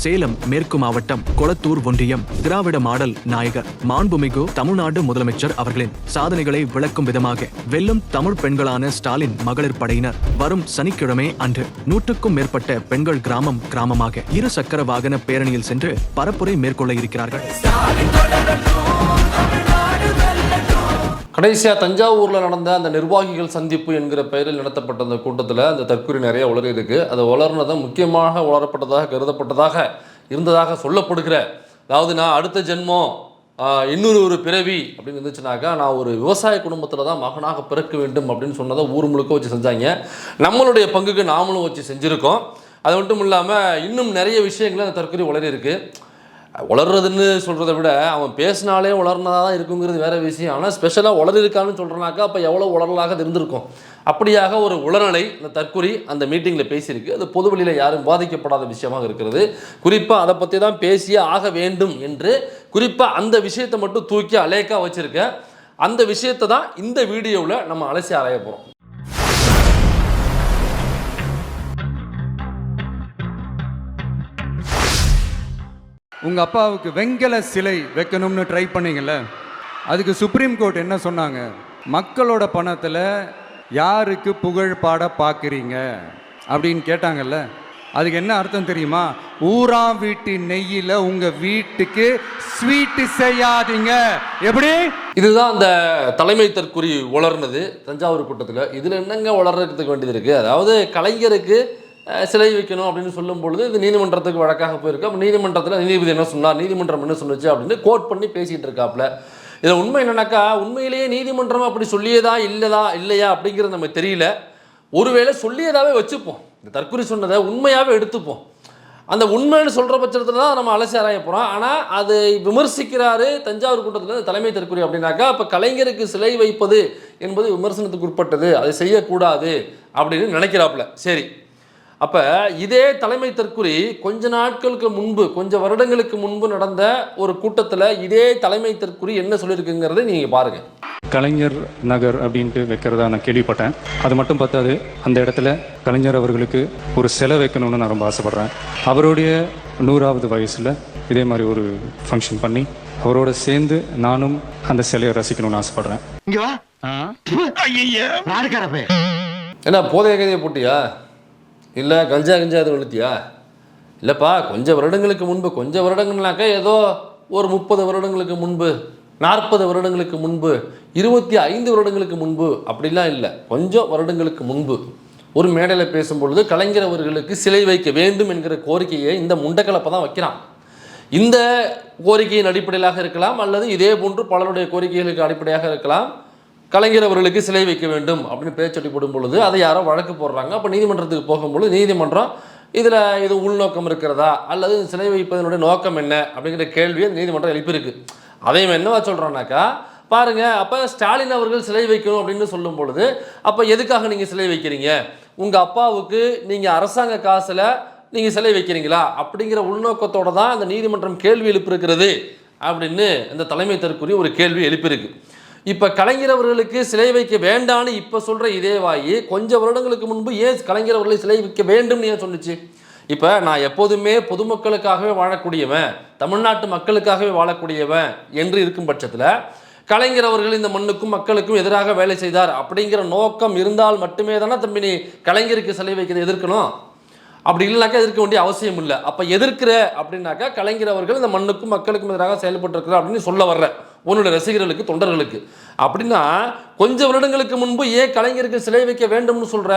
சேலம் மேற்கு மாவட்டம் கொளத்தூர் ஒன்றியம் திராவிட மாடல் நாயகர் மாண்புமிகு தமிழ்நாடு முதலமைச்சர் அவர்களின் சாதனைகளை விளக்கும் விதமாக வெல்லும் தமிழ் பெண்களான ஸ்டாலின் மகளிர் படையினர் வரும் சனிக்கிழமை அன்று 100க்கும் மேற்பட்ட பெண்கள் கிராமமாக 2 சக்கர வாகன பேரணியில் சென்று பரப்புரை மேற்கொள்ள இருக்கிறார்கள். கடைசியாக தஞ்சாவூரில் நடந்த அந்த நிர்வாகிகள் சந்திப்பு என்கிற பெயரில் நடத்தப்பட்ட அந்த கூட்டத்தில் அந்த தற்கொலை நிறைய உளறி இருக்குது. அது உளர்னதை முக்கியமாக உளரப்பட்டதாக கருதப்பட்டதாக இருந்ததாக சொல்லப்படுகிற, அதாவது நான் அடுத்த ஜென்மம் இன்னொரு ஒரு பிறவி அப்படின்னு இருந்துச்சுனாக்கா நான் ஒரு விவசாய குடும்பத்தில் தான் மகனாக பிறக்க வேண்டும் அப்படின்னு சொன்னதை ஊர் முழுக்க வச்சு செஞ்சாங்க. நம்மளுடைய பங்குக்கு நாமளும் வச்சு செஞ்சுருக்கோம். அது மட்டும் இல்லாமல் இன்னும் நிறைய விஷயங்கள் அந்த தற்கொலை உளறி இருக்குது. உளர்றதுன்னு சொல்கிறத விட அவன் பேசினாலே உளர்னதாக தான் இருக்குங்கிறது வேறு விஷயம். ஆனால் ஸ்பெஷலாக உளறிருக்கான்னு சொல்கிறனாக்கா அப்போ எவ்வளோ உளறலாக இருந்திருக்கும். அப்படியாக ஒரு உளறலை இந்த தற்கொலை அந்த மீட்டிங்கில் பேசியிருக்கு. அது பொதுவெளியில் யாரும் பாதிக்கப்படாத விஷயமாக இருக்கிறது. குறிப்பாக அதை பற்றி தான் பேசியே ஆக வேண்டும் என்று குறிப்பாக அந்த விஷயத்தை மட்டும் தூக்கி அலேக்கா வச்சுருக்க அந்த விஷயத்தை தான் இந்த வீடியோவில் நம்ம அலசி ஆராய போகிறோம். உங்கள் அப்பாவுக்கு வெங்கல சிலை வைக்கணும்னு ட்ரை பண்ணீங்கல்ல, அதுக்கு சுப்ரீம் கோர்ட் என்ன சொன்னாங்க? மக்களோட பணத்தில் யாருக்கு புகழ் பாட பார்க்குறீங்க அப்படின்னு கேட்டாங்கல்ல. அதுக்கு என்ன அர்த்தம் தெரியுமா? ஊரா வீட்டு நெய்யில் உங்கள் வீட்டுக்கு ஸ்வீட்டு செய்யாதீங்க. எப்படி? இதுதான் அந்த தலைமை தற்கொலை உளர்னது தஞ்சாவூர் கூட்டத்தில். இதில் என்னங்க உளர்றதுக்கு வேண்டியது இருக்குது? அதாவது கலைஞருக்கு சிலை வைக்கணும் அப்படின்னு சொல்லும் பொழுது இது நீதிமன்றத்துக்கு வழக்காக போயிருக்கு. அப்போ நீதிமன்றத்தில் நீதிபதி என்ன சொன்னார், நீதிமன்றம் என்ன சொன்னிச்சு அப்படின்னு கோட் பண்ணி பேசிகிட்டு இருக்காப்புல. இதில் உண்மை என்னன்னாக்கா, உண்மையிலேயே நீதிமன்றம் அப்படி சொல்லியதா இல்லையா அப்படிங்கிறது நம்ம தெரியல. ஒருவேளை சொல்லியதாகவே வச்சுப்போம், இந்த தற்கொலை சொன்னதை உண்மையாகவே எடுத்துப்போம். அந்த உண்மைன்னு சொல்கிற பட்சத்தில் தான் நம்ம அலசி ஆராய போகிறோம். ஆனால் அதை விமர்சிக்கிறாரு தஞ்சாவூர் கூட்டத்தில் தலைமை தற்கொலை அப்படின்னாக்கா, அப்போ கலைஞருக்கு சிலை வைப்பது என்பது விமர்சனத்துக்கு உட்பட்டது, அதை செய்யக்கூடாது அப்படின்னு நினைக்கிறாப்புல. சரி, அப்போ இதே தலைமை தற்கொலை கொஞ்ச நாட்களுக்கு முன்பு, கொஞ்சம் வருடங்களுக்கு முன்பு நடந்த ஒரு கூட்டத்தில் இதே தலைமை தற்கொலை என்ன சொல்லியிருக்குங்கிறத நீங்கள் பாருங்கள். கலைஞர் நகர் அப்படின்ட்டு வைக்கிறதா நான் கேள்விப்பட்டேன். அது மட்டும் பார்த்தாது, அந்த இடத்துல கலைஞர் அவர்களுக்கு ஒரு சிலை வைக்கணும்னு நான் ரொம்ப ஆசைப்பட்றேன். அவருடைய 100வது வயசில் இதே மாதிரி ஒரு ஃபங்க்ஷன் பண்ணி அவரோட சேர்ந்து நானும் அந்த சிலையை ரசிக்கணும்னு ஆசைப்பட்றேன். என்ன போதைய கதையை போட்டியா, இல்லை கஞ்சா அது வெளுத்தியா? இல்லைப்பா, கொஞ்சம் வருடங்களுக்கு முன்பு, கொஞ்சம் வருடங்கள்னாக்கா ஏதோ ஒரு 30 வருடங்களுக்கு முன்பு, 40 வருடங்களுக்கு முன்பு, 25 வருடங்களுக்கு முன்பு அப்படிலாம் இல்லை. கொஞ்சம் வருடங்களுக்கு முன்பு ஒரு மேடையில் பேசும்பொழுது கலைஞர் அவர்களுக்கு சிலை வைக்க வேண்டும் என்கிற கோரிக்கையை இந்த முண்டக்கலப்பை தான் வைக்கிறான். இந்த கோரிக்கையின் அடிப்படையிலாக இருக்கலாம், அல்லது இதே போன்று பலருடைய கோரிக்கைகளுக்கு அடிப்படையாக இருக்கலாம். கலைஞர் அவர்களுக்கு சிலை வைக்க வேண்டும் அப்படின்னு பேச்சொட்டி போடும் பொழுது அதை யாரோ வழக்கு போடுறாங்க. அப்போ நீதிமன்றத்துக்கு போகும்பொழுது நீதிமன்றம் இதில் இது உள்நோக்கம் இருக்கிறதா அல்லது சிலை வைப்பதனுடைய நோக்கம் என்ன அப்படிங்கிற கேள்வியை நீதிமன்றம் எழுப்பியிருக்கு. அதையும் என்னவா சொல்கிறோன்னாக்கா, பாருங்கள், அப்போ ஸ்டாலின் அவர்கள் சிலை வைக்கணும் அப்படின்னு சொல்லும் பொழுது அப்போ எதுக்காக நீங்கள் சிலை வைக்கிறீங்க? உங்கள் அப்பாவுக்கு நீங்கள் அரசாங்க காசில் நீங்கள் சிலை வைக்கிறீங்களா அப்படிங்கிற உள்நோக்கத்தோடு தான் அந்த நீதிமன்றம் கேள்வி எழுப்பியிருக்கிறது அப்படின்னு இந்த தலைமை தற்கொலை ஒரு கேள்வி எழுப்பியிருக்கு. இப்போ கலைஞர் அவர்களுக்கு சிலை வைக்க வேண்டான்னு இப்போ சொல்கிற இதே வாயி கொஞ்சம் வருடங்களுக்கு முன்பு ஏன் கலைஞர் அவர்களை சிலை வைக்க வேண்டும்னு ஏன் சொன்னிச்சு? இப்போ நான் எப்போதுமே பொதுமக்களுக்காகவே வாழக்கூடியவன், தமிழ்நாட்டு மக்களுக்காகவே வாழக்கூடியவன் என்று இருக்கும் பட்சத்தில் கலைஞர் அவர்கள் இந்த மண்ணுக்கும் மக்களுக்கும் எதிராக வேலை செய்தார் அப்படிங்கிற நோக்கம் இருந்தால் மட்டுமே தானே தம்பி நீ கலைஞருக்கு சிலை வைக்கிறத எதிர்க்கணும். அப்படி இல்லைனாக்கா எதிர்க்க வேண்டிய அவசியம் இல்லை. அப்போ எதிர்க்கிற அப்படின்னாக்கா கலைஞர் அவர்கள் இந்த மண்ணுக்கும் மக்களுக்கும் எதிராக செயல்பட்டிருக்கிறார் அப்படின்னு சொல்ல வர்ற உன்னுடைய ரசிகர்களுக்கு, தொண்டர்களுக்கு. அப்படின்னா கொஞ்சம் வருடங்களுக்கு முன்பு ஏன் கலைஞருக்கு சிலை வைக்க வேண்டும்னு சொல்கிற?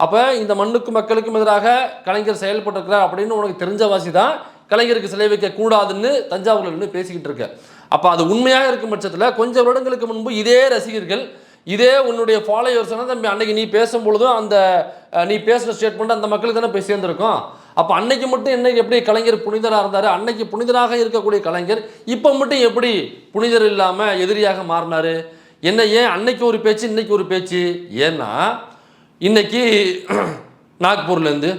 அப்போ இந்த மண்ணுக்கும் மக்களுக்கும் எதிராக கலைஞர் செயல்பட்டிருக்கிறார் அப்படின்னு உனக்கு தெரிஞ்ச வாசி தான் கலைஞருக்கு சிலை வைக்கக்கூடாதுன்னு தஞ்சாவூரில் இருந்து பேசிக்கிட்டு இருக்க. அப்போ அது உண்மையாக இருக்கும் பட்சத்தில் கொஞ்சம் வருடங்களுக்கு முன்பு இதே ரசிகர்கள், இதே உன்னுடைய ஃபாலோவர்ஸ் தம்பி அன்னைக்கு நீ பேசும்பொழுதும் அந்த நீ பேசுகிற ஸ்டேட்மெண்ட் அந்த மக்களுக்கு தானே போய் சேர்ந்துருக்கும். அப்போ அன்னைக்கு மட்டும் என்னைக்கு எப்படி கலைஞர் புனிதராக இருந்தார், அன்னைக்கு புனிதராக இருக்கக்கூடிய கலைஞர் இப்போ மட்டும் எப்படி புனிதர் இல்லாமல் எதிரியாக மாறினார்? என்ன ஏன் அன்னைக்கு ஒரு பேச்சு இன்னைக்கு ஒரு பேச்சு? ஏன்னா இன்னைக்கு நாக்பூர்லேருந்து,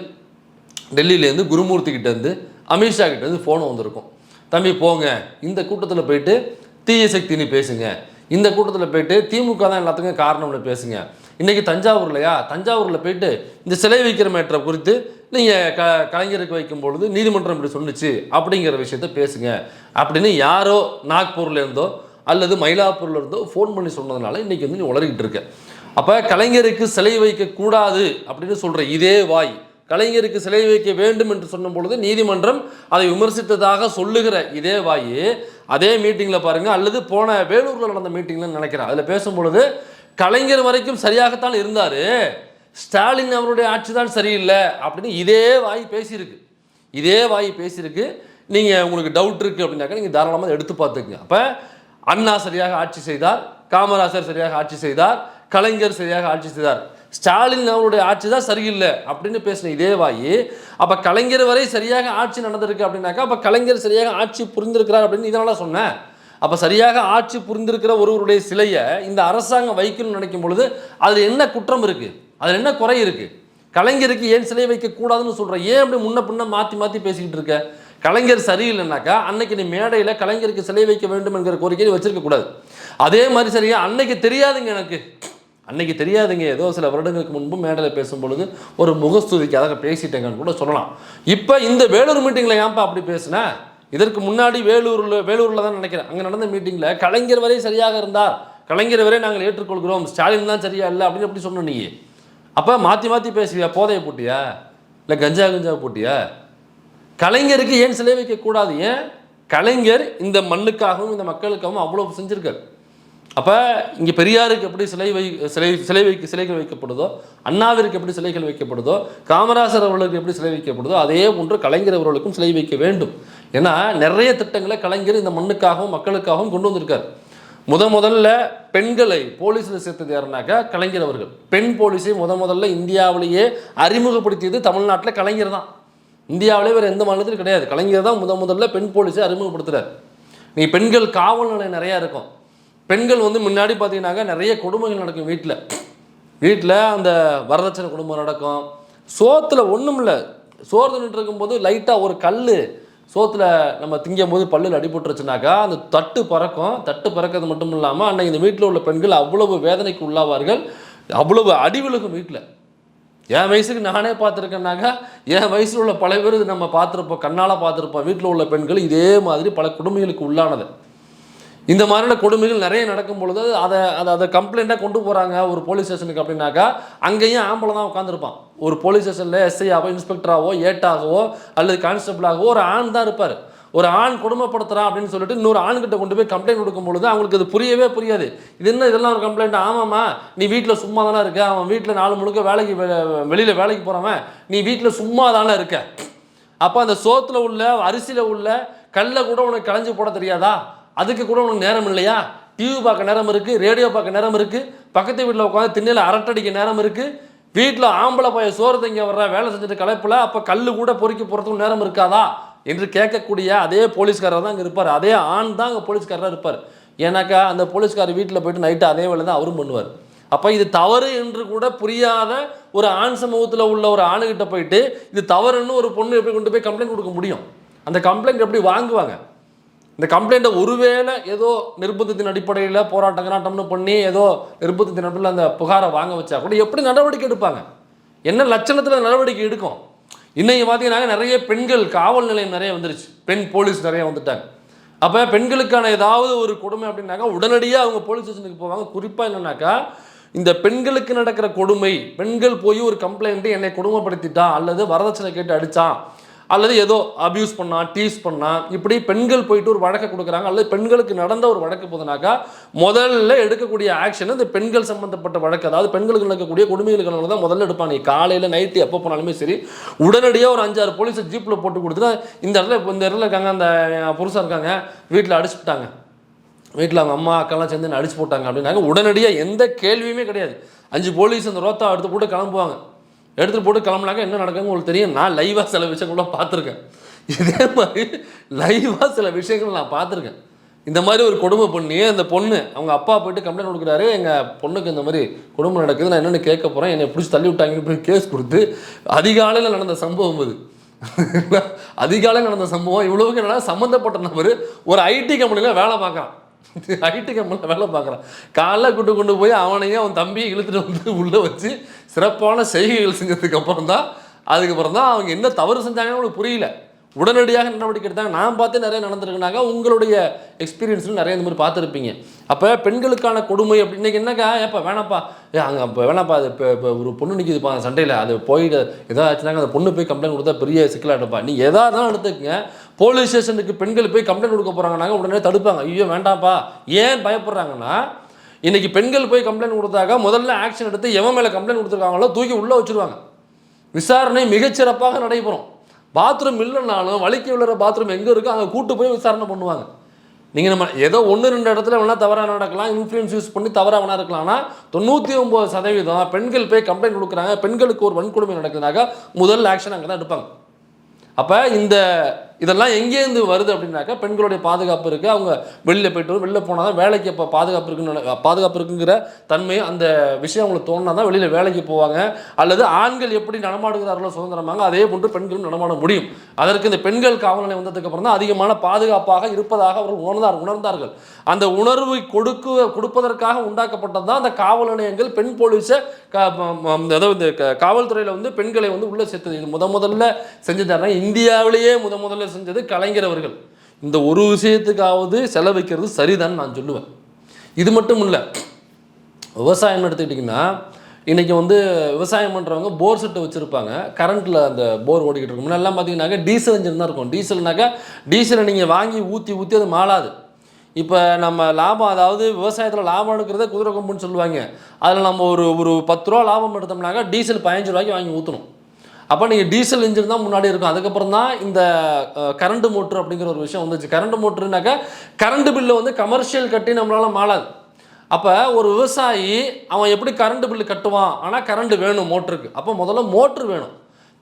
டெல்லியிலேருந்து, குருமூர்த்தி கிட்டேருந்து, அமித்ஷா கிட்டேருந்து ஃபோன் வந்திருக்கும். தம்பி போங்க, இந்த கூட்டத்தில் போயிட்டு தீய சக்தின்னு பேசுங்க, இந்த கூட்டத்தில் போயிட்டு திமுக தான் எல்லாத்துக்கும் காரணம்னு பேசுங்க. இன்றைக்கி தஞ்சாவூர்லையா, தஞ்சாவூரில் போயிட்டு இந்த சிலை வைக்கிற மேட்டரை குறித்து நீங்கள் கலைஞருக்கு வைக்கும் பொழுது நீதிமன்றம் இப்படி சொன்னிச்சு அப்படிங்கிற விஷயத்த பேசுங்க அப்படின்னு யாரோ நாக்பூர்ல இருந்தோ அல்லது மயிலாப்பூர்ல இருந்தோ ஃபோன் பண்ணி சொன்னதுனால இன்னைக்கு வந்து நீ உளறிக்கிட்டு இருக்க. அப்போ கலைஞருக்கு சிலை வைக்கக்கூடாது அப்படின்னு சொல்கிற இதே வாய் கலைஞருக்கு சிலை வைக்க வேண்டும் என்று சொன்ன பொழுது நீதிமன்றம் அதை விமர்சித்ததாக சொல்லுகிற இதே வாய் அதே மீட்டிங்கில் பாருங்கள், அல்லது போன வேலூரில் நடந்த மீட்டிங்கில் நினைக்கிறேன், அதில் பேசும்பொழுது கலைஞர் வரைக்கும் சரியாகத்தான் இருந்தார், ஸ்டாலின் அவருடைய ஆட்சி தான் சரியில்லை அப்படின்னு இதே வாய் பேசியிருக்கு. இதே வாய் பேசியிருக்கு. நீங்கள் உங்களுக்கு டவுட் இருக்குது அப்படின்னாக்கா நீங்கள் தாராளமாக எடுத்து பார்த்துக்குங்க. அப்போ அண்ணா சரியாக ஆட்சி செய்தார், காமராஜர் சரியாக ஆட்சி செய்தார், கலைஞர் சரியாக ஆட்சி செய்தார், ஸ்டாலின் அவருடைய ஆட்சி தான் சரியில்லை அப்படின்னு பேசின இதே வாயி அப்போ கலைஞர் வரை சரியாக ஆட்சி நடந்திருக்கு அப்படின்னாக்கா அப்போ கலைஞர் சரியாக ஆட்சி புரிந்திருக்கிறார் அப்படின்னு இதனால சொன்னேன். அப்போ சரியாக ஆட்சி புரிந்திருக்கிற ஒருவருடைய சிலையை இந்த அரசாங்கம் வைக்கணும்னு நினைக்கும் பொழுது அதில் என்ன குற்றம் இருக்குது, அதில் என்ன குறை இருக்குது? கலைஞருக்கு ஏன் சிலை வைக்கக்கூடாதுன்னு சொல்கிற, ஏன் அப்படி முன்ன பின்ன மாற்றி மாற்றி பேசிக்கிட்டு இருக்க? கலைஞர் சரியில்லைனாக்கா அன்னைக்கு நீ மேடையில் கலைஞருக்கு சிலை வைக்க வேண்டும் என்கிற கோரிக்கையை வச்சிருக்கக்கூடாது. அதே மாதிரி சரியா அன்னைக்கு தெரியாதுங்க, எனக்கு அன்னைக்கு தெரியாதுங்க, ஏதோ சில வருடங்களுக்கு முன்பு மேடையில் பேசும்பொழுது ஒரு முகஸ்துதிக்கு அதாக பேசிட்டேங்கன்னு கூட சொல்லலாம். இப்போ இந்த வேலூர் மீட்டிங்கில் ஏன்ப்பா அப்படி பேசுனேன்? இதற்கு முன்னாடி வேலூரில் தான் நினைக்கிறேன், அங்கே நடந்த மீட்டிங்கில் கலைஞர் வரை சரியாக இருந்தார், கலைஞர் வரை நாங்கள் ஏற்றுக்கொள்கிறோம், ஸ்டாலின் தான் சரியா இல்லை அப்படின்னு எப்படி சொன்ன நீ? அப்போ மாற்றி மாற்றி பேசுவியா? போதையை போட்டியா இல்லை கஞ்சா போட்டியா? கலைஞருக்கு ஏன் சிலை வைக்கக்கூடாது? ஏன் கலைஞர் இந்த மண்ணுக்காகவும் இந்த மக்களுக்காகவும் அவ்வளோ செஞ்சிருக்கார். அப்போ இங்கே பெரியாருக்கு எப்படி சிலைகள் வைக்கப்படுதோ, அண்ணாவிற்கு எப்படி சிலைகள் வைக்கப்படுதோ, காமராஜர் அவர்களுக்கு எப்படி சிலை வைக்கப்படுதோ, அதே போன்று கலைஞர் அவர்களுக்கும் சிலை வைக்க வேண்டும். ஏன்னா நிறைய திட்டங்களை கலைஞர் இந்த மண்ணுக்காகவும் மக்களுக்காகவும் கொண்டு வந்திருக்கார். முதல்ல பெண்களை போலீஸில் சேர்த்தது யாருனாக்கா கலைஞர் அவர்கள். பெண் போலீஸை முதல்ல இந்தியாவிலேயே அறிமுகப்படுத்தியது தமிழ்நாட்டில் கலைஞர் தான். இந்தியாவிலே வேறு எந்த மாநிலத்திலும் கிடையாது. கலைஞர் தான் முதல்ல பெண் போலீஸை அறிமுகப்படுத்துகிறார். நீங்கள் பெண்கள் காவல் நிலையம் நிறையா இருக்கும். பெண்கள் வந்து முன்னாடி பார்த்தீங்கன்னாக்கா நிறைய கொடுமைகள் நடக்கும். வீட்டில் அந்த வரதட்சணை குடும்பம் நடக்கும். சோத்தில் ஒன்றும் இல்லை, சோறு தின்னுட்டு இருக்கும்போது லைட்டாக ஒரு கல் சோத்தில் நம்ம திங்கும் போது பல்லில் அடிபட்டுருச்சுனாக்கா அந்த தட்டு பறக்கிறது மட்டும் இல்லாமல் அன்னைக்கு இந்த வீட்டில் உள்ள பெண்கள் அவ்வளவு வேதனைக்கு உள்ளாவார்கள், அவ்வளவு அடி விழுகும். வீட்டில் என் வயசுக்கு நானே பார்த்துருக்கேன்னாக்கா என் வயசில் உள்ள பல பேர் இது நம்ம பார்த்துருப்போம், கண்ணால் பார்த்துருப்போம். வீட்டில் உள்ள பெண்கள் இதே மாதிரி பல கொடுமைகளுக்கு உள்ளானது. இந்த மாதிரியான கொடுமைகள் நிறைய நடக்கும் பொழுது அதை கம்ப்ளைண்ட்டாக கொண்டு போகிறாங்க ஒரு போலீஸ் ஸ்டேஷனுக்கு அப்படின்னாக்கா அங்கேயும் ஆம்பளை தான் உட்காந்துருப்பான். ஒரு போலீஸ் ஸ்டேஷனில் எஸ்ஐயாவோ இன்ஸ்பெக்டராகவோ ஏட்டாகவோ அல்லது கான்ஸ்டபிளாகவோ ஒரு ஆண் தான் இருப்பார். ஒரு ஆண் கொடுமைப்படுத்துகிறான் அப்படின்னு சொல்லிட்டு இன்னொரு ஆண்கிட்ட கொண்டு போய் கம்ப்ளைண்ட் கொடுக்கும் பொழுது அவங்களுக்கு அது புரியவே புரியாது. இது என்ன இதெல்லாம் ஒரு கம்ப்ளைண்ட்? ஆமாம்மா, நீ வீட்டில் சும்மா தானே இருக்க, அவன் வீட்டில் நாலு முழுக்க வெளியில் வேலைக்கு போகிறவன், நீ வீட்டில் சும்மா தானே இருக்க. அப்போ அந்த சோத்தில் உள்ள அரிசியில் உள்ள கல்லை கூட உனக்கு களைஞ்சி போட தெரியாதா? அதுக்கு கூட உனக்கு நேரம் இல்லையா? டிவி பார்க்க நேரம் இருக்குது, ரேடியோ பார்க்க நேரம் இருக்குது, பக்கத்து வீட்டில் உட்காந்து திண்ணையில் அரட்டடிக்க நேரம் இருக்குது, வீட்டில் ஆம்பளை பைய சோறு தங்க வர்ற வேலை செஞ்சுட்டு கலைப்பில் அப்போ கல் கூட பொறுக்கி போகிறதுக்கு நேரம் இருக்காதா என்று கேட்கக்கூடிய அதே போலீஸ்காரர் தான் அங்கே இருப்பார். அதே ஆண் தான் அங்கே போலீஸ்காரராக இருப்பார். ஏன்னாக்கா அந்த போலீஸ்காரர் வீட்டில் போய்ட்டு நைட்டு அதே வேலை தான் அவரும் பண்ணுவார். அப்போ இது தவறு என்று கூட புரியாத ஒரு ஆண் சமூகத்தில் உள்ள ஒரு ஆணுகிட்ட போயிட்டு இது தவறுன்னு ஒரு பொண்ணு எப்படி கொண்டு போய் கம்ப்ளைண்ட் கொடுக்க முடியும்? அந்த கம்ப்ளைண்ட் எப்படி வாங்குவாங்க? இந்த கம்ப்ளைண்ட்டை ஒருவேளை ஏதோ நிர்பந்தத்தின் அடிப்படையில் போராட்டம்னு பண்ணி ஏதோ நிர்பந்தத்தின் அடிப்படையில் அந்த புகாரை வாங்க வச்சா கூட எப்படி நடவடிக்கை எடுப்பாங்க? என்ன லட்சணத்தில் நடவடிக்கை எடுக்கும்? இன்றைக்கி பார்த்தீங்கன்னா நிறைய பெண்கள் காவல் நிலையம் நிறைய வந்துருச்சு, பெண் போலீஸ் நிறைய வந்துட்டாங்க. அப்போ பெண்களுக்கான ஏதாவது ஒரு கொடுமை அப்படின்னாக்கா உடனடியாக அவங்க போலீஸ் ஸ்டேஷனுக்கு போவாங்க. குறிப்பாக என்னன்னாக்கா இந்த பெண்களுக்கு நடக்கிற கொடுமை, பெண்கள் போய் ஒரு கம்ப்ளைண்ட்டு என்னை கொடுமைப்படுத்திட்டான் அல்லது வரதட்சணை கேட்டு அடித்தான் அல்லது ஏதோ அபியூஸ் பண்ணான், டீஸ் பண்ணான், இப்படி பெண்கள் போயிட்டு ஒரு வழக்கை கொடுக்குறாங்க அல்லது பெண்களுக்கு நடந்த ஒரு வழக்கு போதுனாக்கா முதல்ல எடுக்கக்கூடிய ஆக்ஷன் இந்த பெண்கள் சம்மந்தப்பட்ட வழக்கு, அதாவது பெண்களுக்கு நடக்கக்கூடிய கொடுமைகளுக்கு தான் முதல்ல எடுப்பாங்க. காலையில் நைட்டு எப்போ போனாலுமே சரி உடனடியாக ஒரு 5-6 போலீஸை ஜீப்பில் போட்டு கொடுத்துட்டு இந்த இடத்துல இருக்காங்க, அந்த புருஷன் இருக்காங்க, வீட்டில் அடிச்சுட்டாங்க, வீட்டில் அவங்க அம்மா அக்கெல்லாம் சேர்ந்து அடிச்சு போட்டாங்க அப்படின்னாங்க உடனடியாக எந்த கேள்வியுமே கிடையாது. 5 போலீஸ் அந்த ரோத்தா எடுத்து போட்டு கிளம்புவாங்க. எடுத்துகிட்டு போட்டு கிளம்புனாங்க. என்ன நடக்குன்னு உங்களுக்கு தெரியும். நான் லைவாக சில விஷயங்கள்லாம் பார்த்துருக்கேன். இதே மாதிரி லைவாக சில விஷயங்கள் நான் பார்த்துருக்கேன். இந்த மாதிரி ஒரு கொடுமை பண்ணி அந்த பொண்ணு அவங்க அப்பா போய்ட்டு கம்ப்ளைண்ட் கொடுக்குறாரு, எங்கள் பொண்ணுக்கு இந்த மாதிரி கொடுமை நடக்குது, நான் என்னென்னு கேட்க போகிறேன், என்னை பிடிச்சி தள்ளி விட்டாங்கன்னு போய் கேஸ் கொடுத்து அதிகாலையில் நடந்த சம்பவம் அது. அதிகாலையில் நடந்த சம்பவம். இவ்வளவுக்கு என்னன்னா சம்மந்தப்பட்ட நபர் ஒரு ஐடி கம்பெனியில் வேலை பார்க்குறான். ஐடி கம்பெனியில் வேலை பார்க்குறான். காலைல கொண்டு போய் அவனையும் அவன் தம்பியை இழுத்துட்டு வந்து உள்ளே வச்சு சிறப்பான செய்கைகள் செஞ்சதுக்கு அப்புறம் தான் அதுக்கப்புறம் தான் அவங்க என்ன தவறு செஞ்சாங்கன்னு அவங்களுக்கு புரியல, உடனடியாக நடவடிக்கை எடுத்தாங்க. நான் பார்த்து நிறைய நடந்திருக்குனாங்க, உங்களுடைய எக்ஸ்பீரியன்ஸில் நிறைய இந்த மாதிரி பார்த்துருப்பீங்க. அப்போ பெண்களுக்கான கொடுமை அப்படி இன்றைக்கி என்னக்கா ஏப்பா வேணாப்பா அங்கே அப்போ வேணாப்பா அது இப்போ ஒரு பொண்ணு நிற்கிதுப்பா சண்டையில், அது போயிட்டு எதாவது ஆச்சுனாங்க அந்த பொண்ணு போய் கம்ப்ளைண்ட் கொடுத்தா பெரிய சிக்கலாகிட்டப்பா, நீ எதாக இருந்தாலும் எடுத்துக்கங்க, போலீஸ் ஸ்டேஷனுக்கு பெண்கள் போய் கம்ப்ளைண்ட் கொடுக்க போகிறாங்கன்னாங்க உடனே தடுப்பாங்க. ஐயோ வேண்டாம்ப்பா. ஏன் பயப்படுறாங்கன்னா இன்றைக்கி பெண்கள் போய் கம்ப்ளைண்ட் கொடுத்தாக்க முதல்ல ஆக்ஷன் எடுத்து எவன் மேலே கம்ப்ளைண்ட் கொடுத்துருக்காங்களோ தூக்கி உள்ளே வச்சுருவாங்க. விசாரணை மிகச்சிறப்பாக நடைபெறும். பாத்ரூம் இல்லைனாலும் வலிக்கு விழுற பாத்ரூம் எங்கே இருக்கோ அங்கே கூட்டு போய் விசாரணை பண்ணுவாங்க. நீங்கள் நம்ம ஏதோ 1-2 இடத்துல வேணால் தவறாக நடக்கலாம், இன்ஃப்ளூயன்ஸ் யூஸ் பண்ணி தவறாக வேணா இருக்கலாம். ஆனால் 99% பெண்கள் போய் கம்ப்ளைண்ட் கொடுக்குறாங்க, பெண்களுக்கு ஒரு வன்கொடுமை நடக்குதுனாக்கா முதல் ஆக்ஷன் அங்கே தான் எடுப்பாங்க. அப்போ இதெல்லாம் எங்கேருந்து வருது அப்படின்னாக்கா பெண்களுடைய பாதுகாப்பு இருக்குது. அவங்க வெளியில் போய்ட்டு வெளியில் போனால் தான் வேலைக்கு இப்போ பாதுகாப்பு இருக்குங்கிற தன்மை அந்த விஷயம் அவங்களுக்கு தோணுனா தான் வெளியில் வேலைக்கு போவாங்க. அல்லது ஆண்கள் எப்படி நடமாடுகிறார்களோ சுதந்திரமாக அதே போன்று பெண்களும் நடமாட முடியும். அதற்கு இந்த பெண்கள் காவல் நிலையம் வந்ததுக்கப்புறம் தான் அதிகமான பாதுகாப்பாக இருப்பதாக அவர்கள் உணர்ந்தார்கள். அந்த உணர்வை கொடுப்பதற்காக உண்டாக்கப்பட்டது தான் அந்த காவல் நிலையங்கள், பெண் போலீஸை அதாவது காவல்துறையில் வந்து பெண்களை வந்து உள்ளே சேர்த்தது. இது முதல்ல செஞ்சது இந்தியாவிலேயே முதல்ல செஞ்சது கலைஞர் அவர்கள். இந்த ஒரு விஷயத்துக்காவது செலவழிக்கிறது சரிதான் நான் சொல்லுவேன். இது மட்டும் இல்லை, விவசாயம் எடுத்துக்கிட்டிங்கன்னா இன்றைக்கி வந்து விவசாயம் பண்ணுறவங்க போர் செட்டு வச்சுருப்பாங்க, கரண்ட்டில் அந்த போர் ஓடிக்கிட்டு இருக்கும். முன்னெல்லாம் பார்த்தீங்கன்னாக்கா டீசல் இன்ஜின் தான் இருக்கும். டீசலை நீங்கள் வாங்கி ஊற்றி அது மாளாது. இப்போ நம்ம லாபம், அதாவது விவசாயத்தில் லாபம் எடுக்கிறதே குதிரை கொம்புன்னு சொல்லுவாங்க. அதில் நம்ம ஒரு 10 ரூபா லாபம் எடுத்தோம்னாக்கா டீசல் 15 ரூபாய்க்கு வாங்கி ஊற்றணும். அப்போ நீங்கள் டீசல் இன்ஜின் தான் முன்னாடி இருக்கும். அதுக்கப்புறம் தான் இந்த கரண்ட் மோட்ரு அப்படிங்கிற ஒரு விஷயம் வந்துச்சு. கரண்ட் மோட்ருனாக்கா கரண்ட் பில்லு வந்து கமர்ஷியல் கட்டி நம்மளால் மாளாது. அப்போ ஒரு விவசாயி அவன் எப்படி கரண்ட் பில்லு கட்டுவான்? ஆனால் கரண்ட் வேணும் மோட்டருக்கு. அப்போ முதல்ல மோட்ரு வேணும்.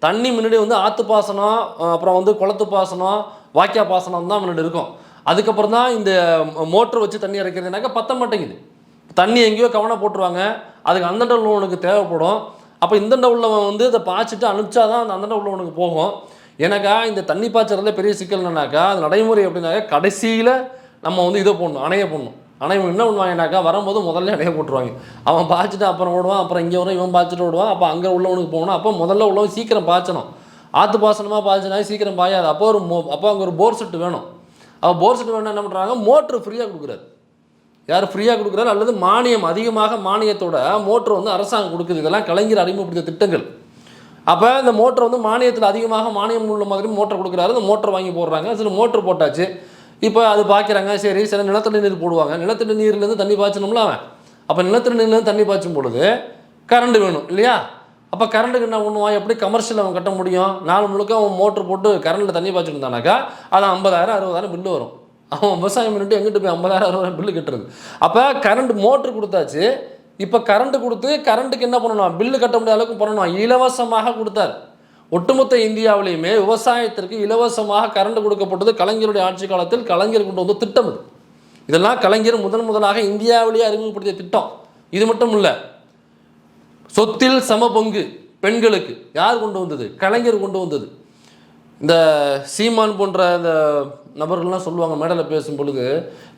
தண்ணி முன்னாடி வந்து ஆற்று பாசனம், அப்புறம் வந்து குளத்து பாசனம், வாய்க்கா பாசனம் தான் முன்னாடி இருக்கும். அதுக்கப்புறம் தான் இந்த மோட்ரு வச்சு தண்ணி இறைக்கிறதுனாக்கா பத்த மாட்டேங்குது. தண்ணி எங்கேயோ கவனம் போட்டுருவாங்க, அதுக்கு அந்தண்ட உள்ளவனுக்கு தேவைப்படும். அப்போ இந்தண்ட உள்ளவன் வந்து இதை பாய்ச்சிட்டு அனுப்பிச்சா தான் அந்த அந்தண்ட உள்ளவனுக்கு போகும். எனக்கா இந்த தண்ணி பாய்ச்சறதுல பெரிய சிக்கல் என்னன்னாக்கா அது நடைமுறை அப்படின்னாக்கா கடைசியில் நம்ம வந்து இதை போடணும், அணைய போடணும். அணைய என்ன பண்ணுவாங்கனாக்கா வரும்போது முதல்ல அணைய போட்டுருவாங்க. அவன் பாய்ச்சிட்டு அப்புறம் ஓடுவான், அப்புறம் இங்கே வரும், இவன் பாய்ச்சிட்டு ஓடுவான். அப்போ அங்கே உள்ளவனுக்கு போகணும். அப்போ முதல்ல உள்ளவன் சீக்கிரம் பாய்ச்சணும். ஆற்று பாசனமாக பாய்ச்சினா சீக்கிரம் பாயாது. அப்போ அங்கே ஒரு போர் செட்டு வேணும். அப்போ போர் செட்டு வேணும் என்ன பண்ணுறாங்க, மோட்ரு ஃப்ரீயாக கொடுக்குறாரு. யார் ஃப்ரீயாக கொடுக்குறாரு? அல்லது மானியம், அதிகமாக மானியத்தோட மோட்ரு வந்து அரசாங்கம் கொடுக்குது. இதெல்லாம் கலைஞர் அறிமுகப்படுத்திய திட்டங்கள். அப்போ இந்த மோட்டரை வந்து மானியத்தில் அதிகமாக மானியம் உள்ள மாதிரி மோட்டர் கொடுக்குறாரு. இந்த மோட்டர் வாங்கி போடுறாங்க. சில மோட்ரு போட்டாச்சு. இப்போ அது பார்க்குறாங்க, சரி சில நிலத்தடி நீர் போடுவாங்க. நிலத்தடி நீர்லேருந்து தண்ணி பாய்ச்சணும்ல அவன். அப்போ நிலத்தடி நீர்லேருந்து தண்ணி பாய்ச்சும் பொழுது கரண்ட் வேணும் இல்லையா? அப்போ கரண்ட்டுக்கு என்ன பண்ணுவான்? எப்படி கமர்ஷியல் அவன் கட்ட முடியும்? நாள் முழுக்க அவன் மோட்ரு போட்டு கரண்ட்டில் தண்ணி பாய்ச்சிருந்தானாக்கா அது 50,000 60,000 பில்லு வரும். அவன் விவசாயம் பண்ணிட்டு எங்கிட்ட போய் 50,000 60,000 பில்லு கட்டுறது. அப்போ கரண்ட் மோட்ரு கொடுத்தாச்சு. இப்போ கரண்ட்டு கொடுத்து கரண்ட்டுக்கு என்ன பண்ணணும்? பில்லு கட்ட முடியாத அளவுக்கு பண்ணணும். இலவசமாக கொடுத்தார். ஒட்டுமொத்த இந்தியாவிலையுமே விவசாயத்திற்கு இலவசமாக கரண்ட் கொடுக்கப்பட்டது கலைஞருடைய ஆட்சி காலத்தில். கலைஞர் கொண்டு வந்த திட்டம் இது. இதெல்லாம் கலைஞர் முதலாக இந்தியாவிலேயே அறிமுகப்படுத்திய திட்டம். இது மட்டும் இல்லை, சொத்தில் சம பங்கு பெண்களுக்கு யார் கொண்டு வந்தது? கலைஞர் கொண்டு வந்தது. இந்த சீமான் போன்ற இந்த நபர்கள்லாம் சொல்லுவாங்க மேடையில் பேசும் பொழுது,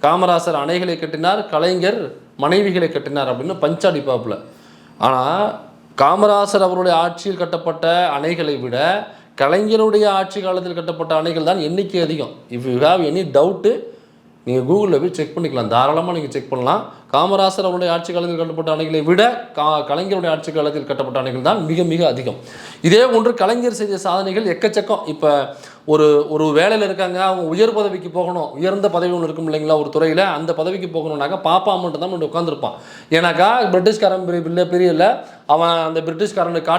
காமராசர் அணைகளை கட்டினார், கலைஞர் மனைவிகளை கட்டினார் அப்படின்னு பஞ்சாடி பாப்பில். ஆனால் காமராசர் அவருடைய ஆட்சியில் கட்டப்பட்ட அணைகளை விட கலைஞருடைய ஆட்சி காலத்தில் கட்டப்பட்ட அணைகள் தான் எண்ணிக்கை அதிகம். If you have any doubt நீங்கள் கூகுளில் போய் செக் பண்ணிக்கலாம், தாராளமாக நீங்கள் செக் பண்ணலாம். காமராசர் அவருடைய ஆட்சி காலத்தில் கட்டப்பட்ட அணைகளை விட கலைஞருடைய ஆட்சி காலத்தில் கட்டப்பட்ட அணைகள் தான் மிக மிக அதிகம். இதே ஒன்று கலைஞர் செய்த சாதனைகள் எக்கச்சக்கம். இப்போ ஒரு வேலையில் இருக்காங்க, அவங்க உயர் பதவிக்கு போகணும், உயர்ந்த பதவி ஒன்று இருக்கும் இல்லைங்களா ஒரு துறையில், அந்த பதவிக்கு போகணுன்னாக்கா பாப்பா மட்டும் தான் முன்னாடி உட்காந்துருப்பான். ஏன்னாக்கா பிரிட்டிஷ்காரன் பெரிய இல்லை, அவன் அந்த பிரிட்டிஷ்காரனுக்கு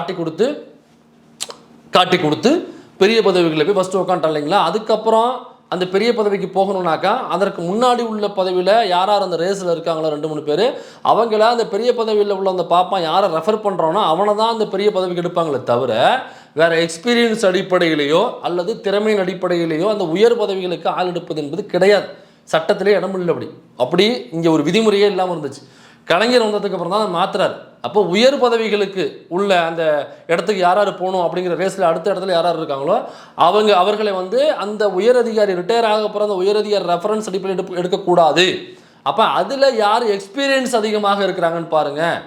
காட்டி கொடுத்து பெரிய பதவிகளை போய் ஃபஸ்ட்டு உட்காந்துட்டான் இல்லைங்களா. அதுக்கப்புறம் அந்த பெரிய பதவிக்கு போகணுன்னாக்கா அதற்கு முன்னாடி உள்ள பதவியில் யார் அந்த ரேஸில் இருக்காங்களோ 2-3 பேர், அவங்கள அந்த பெரிய பதவியில் உள்ள அந்த பாப்பா யாரை ரெஃபர் பண்ணுறோன்னா அவனை தான் அந்த பெரிய பதவிக்கு எடுப்பாங்களே தவிர வேறு எக்ஸ்பீரியன்ஸ் அடிப்படையிலேயோ அல்லது திறமையின் அடிப்படையிலேயோ அந்த உயர் பதவிகளுக்கு ஆள் எடுப்பது என்பது கிடையாது. சட்டத்திலே இடமில்லை. அப்படி இங்கே ஒரு விதிமுறையே இல்லாமல் இருந்துச்சு. கலைஞர் வந்ததுக்கு அப்புறம் தான் அதை மாற்றுறாரு. அப்போ உயர் பதவிகளுக்கு உள்ள அந்த இடத்துக்கு யார் போகணும் அப்படிங்கிற ரேஸில் அடுத்த இடத்துல யார் இருக்காங்களோ அவர்களை வந்து அந்த உயர் அதிகாரி ரிட்டையர் ஆக போகிற அந்த உயர் அதிகாரி ரெஃபரன்ஸ் அடிப்படையில் எடுக்கக்கூடாது. அப்போ அதில் யார் எக்ஸ்பீரியன்ஸ் அதிகமாக இருக்கிறாங்கன்னு பாருங்கள்.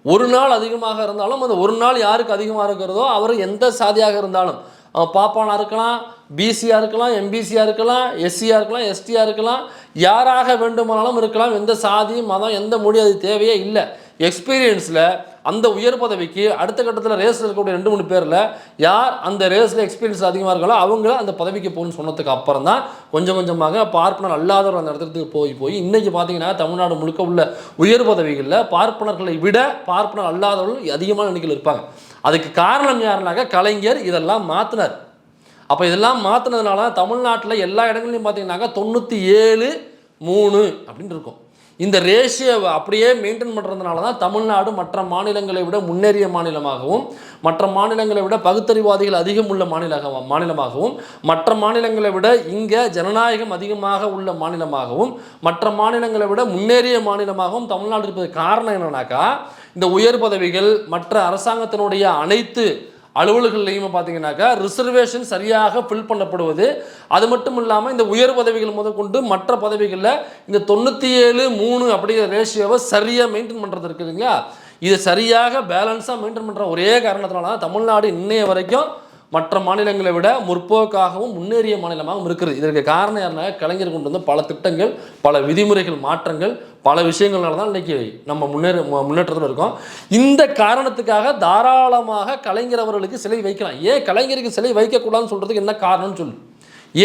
ஒரு நாள் அதிகமாக இருந்தாலும் அந்த ஒரு நாள் யாருக்கு அதிகமாக இருக்கிறதோ அவர் எந்த சாதியாக இருந்தாலும், அவன் பாப்பானாக இருக்கலாம், பிசியாக இருக்கலாம், எம்பிசியாக இருக்கலாம், எஸ்சியாக இருக்கலாம், எஸ்டியாக இருக்கலாம், யாராக வேண்டுமானாலும் இருக்கலாம். எந்த சாதி மதம் எந்த மொழி அது தேவையே இல்லை. எக்ஸ்பீரியன்ஸில் அந்த உயர் பதவிக்கு அடுத்த கட்டத்தில் ரேஸில் இருக்கக்கூடிய 2-3 பேரில் யார் அந்த ரேஸில் எக்ஸ்பீரியன்ஸ் அதிகமாக இருக்காங்களோ அவங்கள அந்த பதவிக்கு போகணும்னு சொன்னதுக்கு அப்புறம் தான் கொஞ்சம் கொஞ்சமாக பார்ப்பனர் அல்லாதவர் அந்த இடத்துக்கு போய் இன்றைக்கி பார்த்தீங்கன்னா தமிழ்நாடு முழுக்க உள்ள உயர் பதவிகளில் பார்ப்பனர்களை விட பார்ப்பனர் அல்லாதவர்கள் அதிகமான எண்ணிக்கையில் இருப்பாங்க. அதுக்கு காரணம் யாருனாக்கா கலைஞர் இதெல்லாம் மாற்றினார். அப்போ இதெல்லாம் மாற்றினதுனால தமிழ்நாட்டில் எல்லா இடங்கள்லையும் பார்த்தீங்கன்னாக்கா 97-3 அப்படின்னு இருக்கும். இந்த ரேஷியோவை அப்படியே மெயின்டைன் பண்ணுறதுனால தான் தமிழ்நாடு மற்ற மாநிலங்களை விட முன்னேறிய மாநிலமாகவும், மற்ற மாநிலங்களை விட பகுத்தறிவாதிகள் அதிகம் உள்ள மாநிலமாகவும், மற்ற மாநிலங்களை விட இங்கே ஜனநாயகம் அதிகமாக உள்ள மாநிலமாகவும், மற்ற மாநிலங்களை விட முன்னேறிய மாநிலமாகவும் தமிழ்நாடு இருப்பது காரணம் என்னன்னாக்கா, இந்த உயர் பதவிகள் மற்ற அரசாங்கத்தினுடைய அனைத்து அலுவலகங்களையும் பார்த்தீங்கன்னாக்கா ரிசர்வேஷன் சரியாக ஃபில் பண்ணப்படுவது. அது மட்டும் இல்லாமல் இந்த உயர் பதவிகள் முதற்கொண்டு மற்ற பதவிகளில் இந்த 97-3 அப்படிங்கிற ரேஷியோவை சரியாக மெயின்டைன் பண்ணுறது இருக்குது இல்லைங்களா, இதை சரியாக பேலன்ஸாக மெயின்டைன் பண்ணுற ஒரே காரணத்தினால தான் தமிழ்நாடு இன்னைய வரைக்கும் மற்ற மாநிலங்களை விட முற்போக்காகவும் முன்னேறிய மாநிலமாகவும் இருக்கிறது. இதற்கு காரணம் யாருன்னா கலைஞர் கொண்டு வந்து பல திட்டங்கள், பல விதிமுறைகள் மாற்றங்கள், பல விஷயங்கள்னால தான் இன்றைக்கி நம்ம முன்னேற்றத்தில் இருக்கோம். இந்த காரணத்துக்காக தாராளமாக கலைஞர் அவர்களுக்கு சிலை வைக்கலாம். ஏன் கலைஞருக்கு சிலை வைக்கக்கூடாதுன்னு சொல்கிறதுக்கு என்ன காரணம்னு சொல்லு.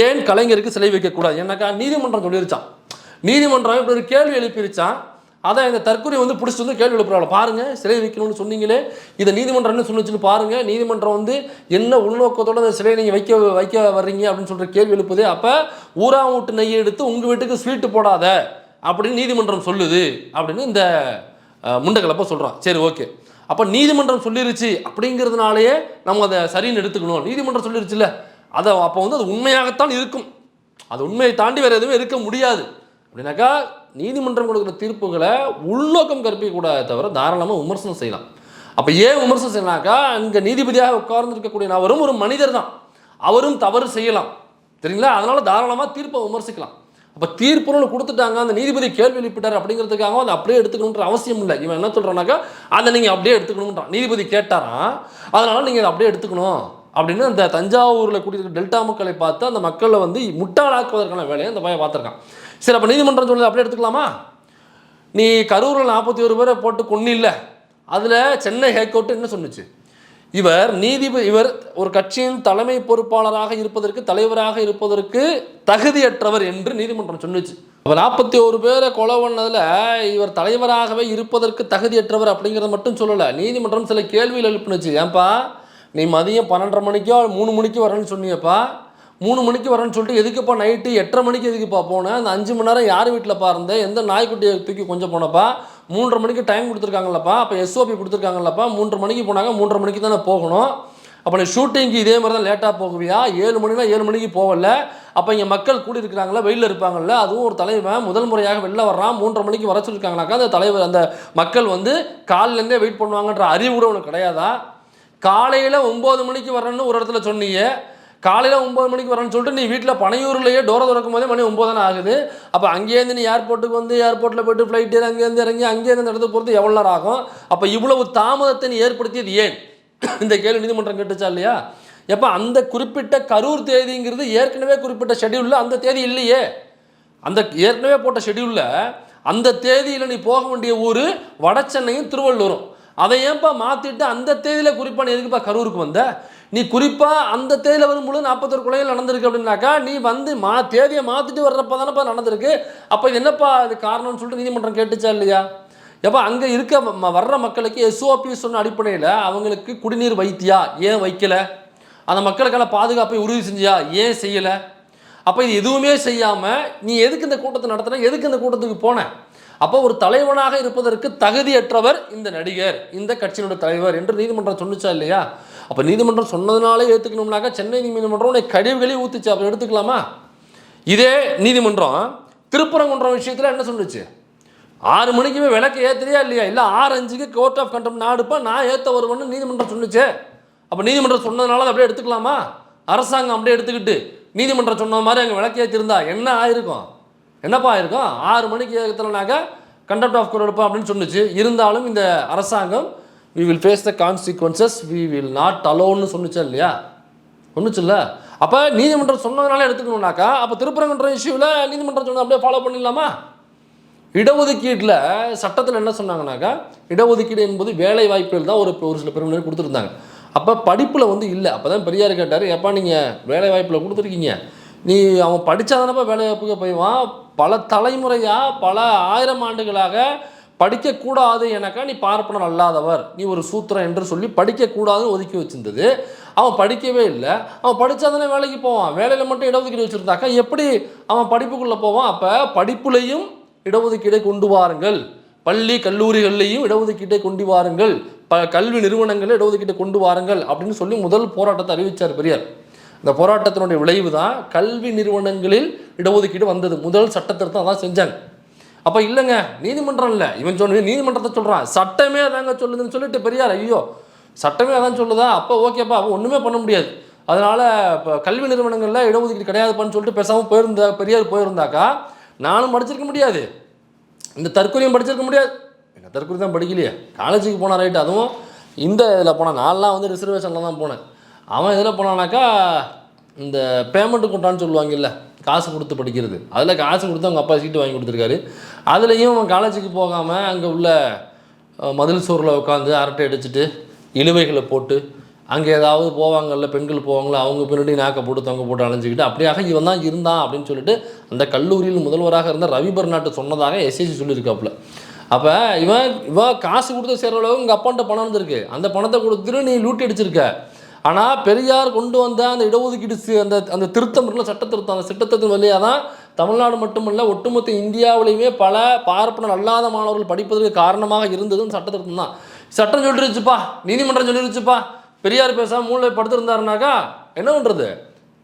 ஏன் கலைஞருக்கு சிலை வைக்கக்கூடாது? ஏன்னாக்கா நீதிமன்றம் சொல்லிருச்சான். நீதிமன்றம் இப்படி ஒரு கேள்வி எழுப்பிருச்சான். அதான் இந்த தற்கொலை வந்து பிடிச்சிட்டு வந்து கேள்வி எழுப்புறாங்க. பாருங்கள், சிலை வைக்கணும்னு சொன்னீங்களே, இதை நீதிமன்றம் என்ன சொன்னிச்சுன்னு பாருங்கள். நீதிமன்றம் வந்து என்ன உள்நோக்கத்தோடு அந்த சிலையை நீங்கள் வைக்க வர்றீங்க அப்படின்னு சொல்கிற கேள்வி எழுப்புது. அப்போ ஊரா வீட்டு நெய்யை எடுத்து உங்கள் வீட்டுக்கு ஸ்வீட்டு போடாத அப்படின்னு நீதிமன்றம் சொல்லுது அப்படின்னு இந்த முண்டகலப்போ சொல்கிறான். சரி, ஓகே. அப்போ நீதிமன்றம் சொல்லிருச்சு அப்படிங்கிறதுனாலேயே நம்ம அதை சரின்னு எடுத்துக்கணும். நீதிமன்றம் சொல்லிருச்சுல்ல, அதை அப்போ வந்து அது உண்மையாகத்தான் இருக்கும். அது உண்மையை தாண்டி வேறு எதுவும் இருக்க முடியாது. அப்படின்னாக்கா நீதிமன்றம் கொடுக்குற தீர்ப்புகளை உள்நோக்கம் கற்பிக்கக்கூடாது தவிர தாராளமாக விமர்சனம் செய்யலாம். அப்போ ஏன் விமர்சனம் செய்யலாம்னாக்கா, அங்கே நீதிபதியாக உட்கார்ந்துருக்கக்கூடிய அவரும் ஒரு மனிதர் தான், அவரும் தவறு செய்யலாம், சரிங்களா? அதனால தாராளமாக தீர்ப்பை விமர்சிக்கலாம். அப்போ தீர்ப்புன்னு கொடுத்துட்டாங்க, அந்த நீதிபதி கேள்வி எழுப்பிட்டார் அப்படிங்கிறதுக்காக அதை அப்படியே எடுத்துக்கணுன்ற அவசியம் இல்லை. இவன் என்ன சொல்கிறானாக்கா, அதை நீங்கள் அப்படியே எடுத்துக்கணுன்றான். நீதிபதி கேட்டாராம், அதனால நீங்கள் அதை அப்படியே எடுத்துக்கணும் அப்படின்னு அந்த தஞ்சாவூரில் கூடியிருக்க டெல்டா மக்களை பார்த்து அந்த மக்களை வந்து முட்டாளாக்குவதற்கான வேலையை அந்த பையன் பார்த்துருக்கான். சரி, அப்போ நீதிமன்றம் சொல்லுது அப்படியே எடுத்துக்கலாமா? நீ கரூரில் 41 பேரை போட்டு கொண்டு இல்லை, அதில் சென்னை ஹைகோர்ட்டு என்ன சொன்னிச்சு, இவர் ஒரு கட்சியின் தலைமை பொறுப்பாளராக இருப்பதற்கு, தலைவராக இருப்பதற்கு தகுதியற்றவர் என்று நீதிமன்றம் சொன்னிச்சு. அவர் 41 பேரை கொலை பண்ணதில் இவர் தலைவராகவே இருப்பதற்கு தகுதியற்றவர் அப்படிங்கிறத மட்டும் சொல்லலை, நீதிமன்றம் சில கேள்விகள் எழுப்புனுச்சு. ஏன்பா நீ மதியம் 12:30 மணிக்கோ 3 மணிக்கு வரேன்னு சொன்னியப்பா, 3 மணிக்கு வரேன்னு சொல்லிட்டு எதுக்குப்பா நைட்டு 8:30 மணிக்கு எதுக்குப்பா போனேன்? அந்த 5 மணி நேரம் யார் வீட்டில் பாருந்தேன்? எந்த நாய்க்குட்டியை தூக்கி கொஞ்சம் போனப்பா? 3:30 மணிக்கு டைம் கொடுத்துருக்காங்களப்பா, அப்போ SOP கொடுத்துருக்காங்களப்பா, 3:30 மணிக்கு போனாங்க, 3:30 மணிக்கு தானே போகணும். அப்போ நீ ஷூட்டிங்க்கு இதே மாதிரி தான் லேட்டாக போகுவியா? 7 மணினா 7 மணிக்கு போகல. அப்போ இங்கே மக்கள் கூடி இருக்கிறாங்களா, வெயிலில் இருப்பாங்கல்ல, அதுவும் ஒரு தலைவன் முதல் முறையாக வெளில வர்றான், 3:30 மணிக்கு வர சொல்லியிருக்காங்கனாக்கா அந்த தலைவர் அந்த மக்கள் வந்து காலிலேருந்தே வெயிட் பண்ணுவாங்கன்ற அறிவு கூட உனக்கு கிடையாதா? காலையில் 9 மணிக்கு வரேன்னு ஒரு இடத்துல சொன்னீங்க, காலையில் 9 மணிக்கு வரேன்னு சொல்லிட்டு நீ வீட்டில் பனையூர்லேயே டோரை திறக்கும் போதே மணி 9 தானே ஆகுது. அப்போ அங்கேருந்து நீ ஏர்போர்ட்டுக்கு வந்து ஏர்போர்ட்டில் போய்ட்டு ஃப்ளைட் ஏறி அங்கேருந்து இறங்கி அங்கேருந்து அந்த இடத்துக்கு போகிறது எவ்வளோ நேரம் ஆகும்? அப்போ இவ்வளவு தாமதத்தை நீ ஏற்படுத்தியது ஏன்? இந்த கேள்வி நீதிமன்றம் கேட்டுச்சா இல்லையா? எப்போ அந்த குறிப்பிட்ட கரூர் தேதிங்கிறது ஏற்கனவே குறிப்பிட்ட ஷெடியூலில் அந்த தேதி இல்லையே, அந்த ஏற்கனவே போட்ட ஷெடியூலில் அந்த தேதியில் நீ போக வேண்டிய ஊர் வட சென்னையும் திருவள்ளூரும், அதை ஏன்பா மாற்றிட்டு அந்த தேதியில் குறிப்பாக நீ எதுக்குப்பா கரூருக்கு வந்த? நீ குறிப்பாக அந்த தேதியில் வரும்போது 41 கொலைகள் நடந்திருக்கு அப்படின்னாக்கா நீ வந்து தேதியை மாற்றிட்டு வர்றப்ப தானேப்பா நடந்திருக்கு. அப்போ இது என்னப்பா இது காரணம்னு சொல்லிட்டு நீதிமன்றம் கேட்டுச்சா இல்லையா? எப்போ அங்கே இருக்க வர்ற மக்களுக்கு SOP சொன்ன அடிப்படையில் அவங்களுக்கு குடிநீர் வைத்தியா, ஏன் வைக்கலை? அந்த மக்களுக்கான பாதுகாப்பை உறுதி செஞ்சியா, ஏன் செய்யலை? அப்போ இது எதுவுமே செய்யாமல் நீ எதுக்கு இந்த கூட்டத்தை நடத்தின, எதுக்கு இந்த கூட்டத்துக்கு போன? அப்போ ஒரு தலைவனாக இருப்பதற்கு தகுதியற்றவர் இந்த நடிகர், இந்த கட்சியினுடைய தலைவர் என்று நீதிமன்றம் சொன்னிச்சா இல்லையா? அப்போ நீதிமன்றம் சொன்னதுனாலே ஏற்றுக்கணும்னாக்கா சென்னை நீதிமன்றம் உன்னை கழிவுகளே ஊற்றிச்சு, அப்போ எடுத்துக்கலாமா? இதே நீதிமன்றம் திருப்பரங்குன்றம் விஷயத்தில் என்ன சொன்னிச்சு? 6 மணிக்குமே விளக்கு ஏற்றுறியா இல்லையா? இல்லை 6:05 கோர்ட் ஆஃப் கண்டெம்ட் நாடுப்பா, நான் ஏற்ற வருவேன்னு நீதிமன்றம் சொன்னிச்சு. அப்போ நீதிமன்றம் சொன்னதுனால அதை அப்படியே எடுத்துக்கலாமா? அரசாங்கம் அப்படியே எடுத்துக்கிட்டு நீதிமன்றம் சொன்ன மாதிரி அங்கே விளக்கு ஏற்றிருந்தா என்ன ஆயிருக்கும்? என்னப்பா ஆயிருக்கும்? 6 மணிக்கு ஏற்றலைனாக்கா கண்டெம்ட் ஆஃப் கோர்ட் எடுப்போம் அப்படின்னு சொன்னுச்சு. இருந்தாலும் இந்த அரசாங்கம் we will face the consequences, we will not alone சொன்னுச்சா இல்லையா? ஒன்றுச்சுல்ல. அப்போ நீதிமன்றம் சொன்னதுனால எடுத்துக்கணும்னாக்கா அப்போ திருப்பரங்குன்ற இஷ்யூவில் நீதிமன்றம் சொன்ன அப்படியே ஃபாலோ பண்ணிடலாமா? இடஒதுக்கீட்டில் சட்டத்தில் என்ன சொன்னாங்கன்னாக்கா, இடஒதுக்கீடு என்பது வேலை வாய்ப்புகள் தான் ஒரு சில பிரிவினர் கொடுத்துருந்தாங்க. அப்போ படிப்பில் வந்து இல்லை. அப்போ தான் பெரியார் கேட்டார், எப்பா நீங்கள் வேலை வாய்ப்பில் கொடுத்துருக்கீங்க, நீ அவன் படித்தாதானப்பா வேலை வாய்ப்புக்கு போய்வான், பல தலைமுறையாக பல 1000 ஆண்டுகளாக படிக்கக்கூடாது எனக்கா, நீ பார்ப்பனர் அல்லாதவர், நீ ஒரு சூத்திரம் என்று சொல்லி படிக்கக்கூடாதுன்னு ஒதுக்கி வச்சிருந்தது. அவன் படிக்கவே இல்லை. அவன் படித்தாதானே வேலைக்கு போவான். வேலையில் மட்டும் இடஒதுக்கீடு வச்சுருந்தாக்கா எப்படி அவன் படிப்புக்குள்ளே போவான்? அப்போ படிப்புலையும் இடஒதுக்கீடை கொண்டு வாருங்கள், பள்ளி கல்லூரிகள்லையும் இடஒதுக்கீட்டை கொண்டு வாருங்கள், கல்வி நிறுவனங்களில் இடஒதுக்கீட்டை கொண்டு வாருங்கள் அப்படின்னு சொல்லி முதல் போராட்டத்தை அறிவித்தார் பெரியார். இந்த போராட்டத்தினுடைய விளைவு தான் கல்வி நிறுவனங்களில் இடஒதுக்கீடு வந்தது. முதல் சட்டத்திருத்தம் அதான் செஞ்சாங்க. அப்போ இல்லைங்க நீதிமன்றம் இல்லை, இவன் சொன்ன நீதிமன்றத்தை சொல்கிறான், சட்டமே அதாங்க சொல்லுதுன்னு சொல்லிட்டு பெரியார், ஐயோ சட்டமே அதான் சொல்லுதா, அப்போ ஓகேப்பா, அப்போ ஒன்றுமே பண்ண முடியாது, அதனால் இப்போ கல்வி நிறுவனங்களில் இடஒதுக்கீடு கிடையாதுப்பான்னு சொல்லிட்டு பேசாமல் பெரியார் போயிருந்தாக்கா நானும் படிச்சிருக்க முடியாது, இந்த தற்கொலையும் படிச்சிருக்க முடியாது. என்ன தற்கொலை தான் படிக்கலையே, காலேஜுக்கு போனால் ரைட்டு, அதுவும் இந்த இதில் போனான், நான்லாம் வந்து ரிசர்வேஷனில் தான் போனேன். அவன் இதில் போனானாக்கா இந்த பேமெண்ட்டு கொண்டான்னு சொல்லுவாங்கல்ல, காசு கொடுத்து படிக்கிறது, அதில் காசு கொடுத்து அவங்க அப்பா சீட்டு வாங்கி கொடுத்துருக்காரு. அதுலேயும் அவன் காலேஜுக்கு போகாமல் அங்கே உள்ள மதில் சோறில் உட்காந்து அரட்டை அடிச்சுட்டு இழுவைகளை போட்டு அங்கே ஏதாவது போவாங்கல்ல, பெண்கள் போவாங்களோ, அவங்க பின்னாடி நாக்கை போட்டு தொங்க போட்டு அலைஞ்சிக்கிட்டு அப்படியாக இவன் தான் இருந்தான் அப்படின்னு சொல்லிட்டு அந்த கல்லூரியில் முதல்வராக இருந்த ரவி பர்னாட்டு சொன்னதாக எஸ்எஸ்சி சொல்லியிருக்காப்புல. அப்போ இவன் காசு கொடுத்து சேர்ற அளவுக்கு உங்கள் அப்பான்ட்ட பணம் இருந்திருக்கு, அந்த பணத்தை கொடுத்துட்டு நீ லூட்டி அடிச்சிருக்க. ஆனால் பெரியார் கொண்டு வந்த அந்த இடஒதுக்கீடு அந்த திருத்தம் இருக்குல்ல, சட்ட திருத்தம், அந்த சட்டத்தின் வழியாக தான் தமிழ்நாடு மட்டுமல்ல ஒட்டுமொத்த இந்தியாவிலையுமே பல பார்ப்பனர் அல்லாத மாணவர்கள் படிப்பதற்கு காரணமாக இருந்ததும் சட்ட திருத்தம் தான். சட்டம் சொல்லிருச்சுப்பா, நீதிமன்றம் சொல்லிருச்சுப்பா, பெரியார் பேசாமல் மூளை படுத்துருந்தாருனாக்கா என்ன பண்ணுறது?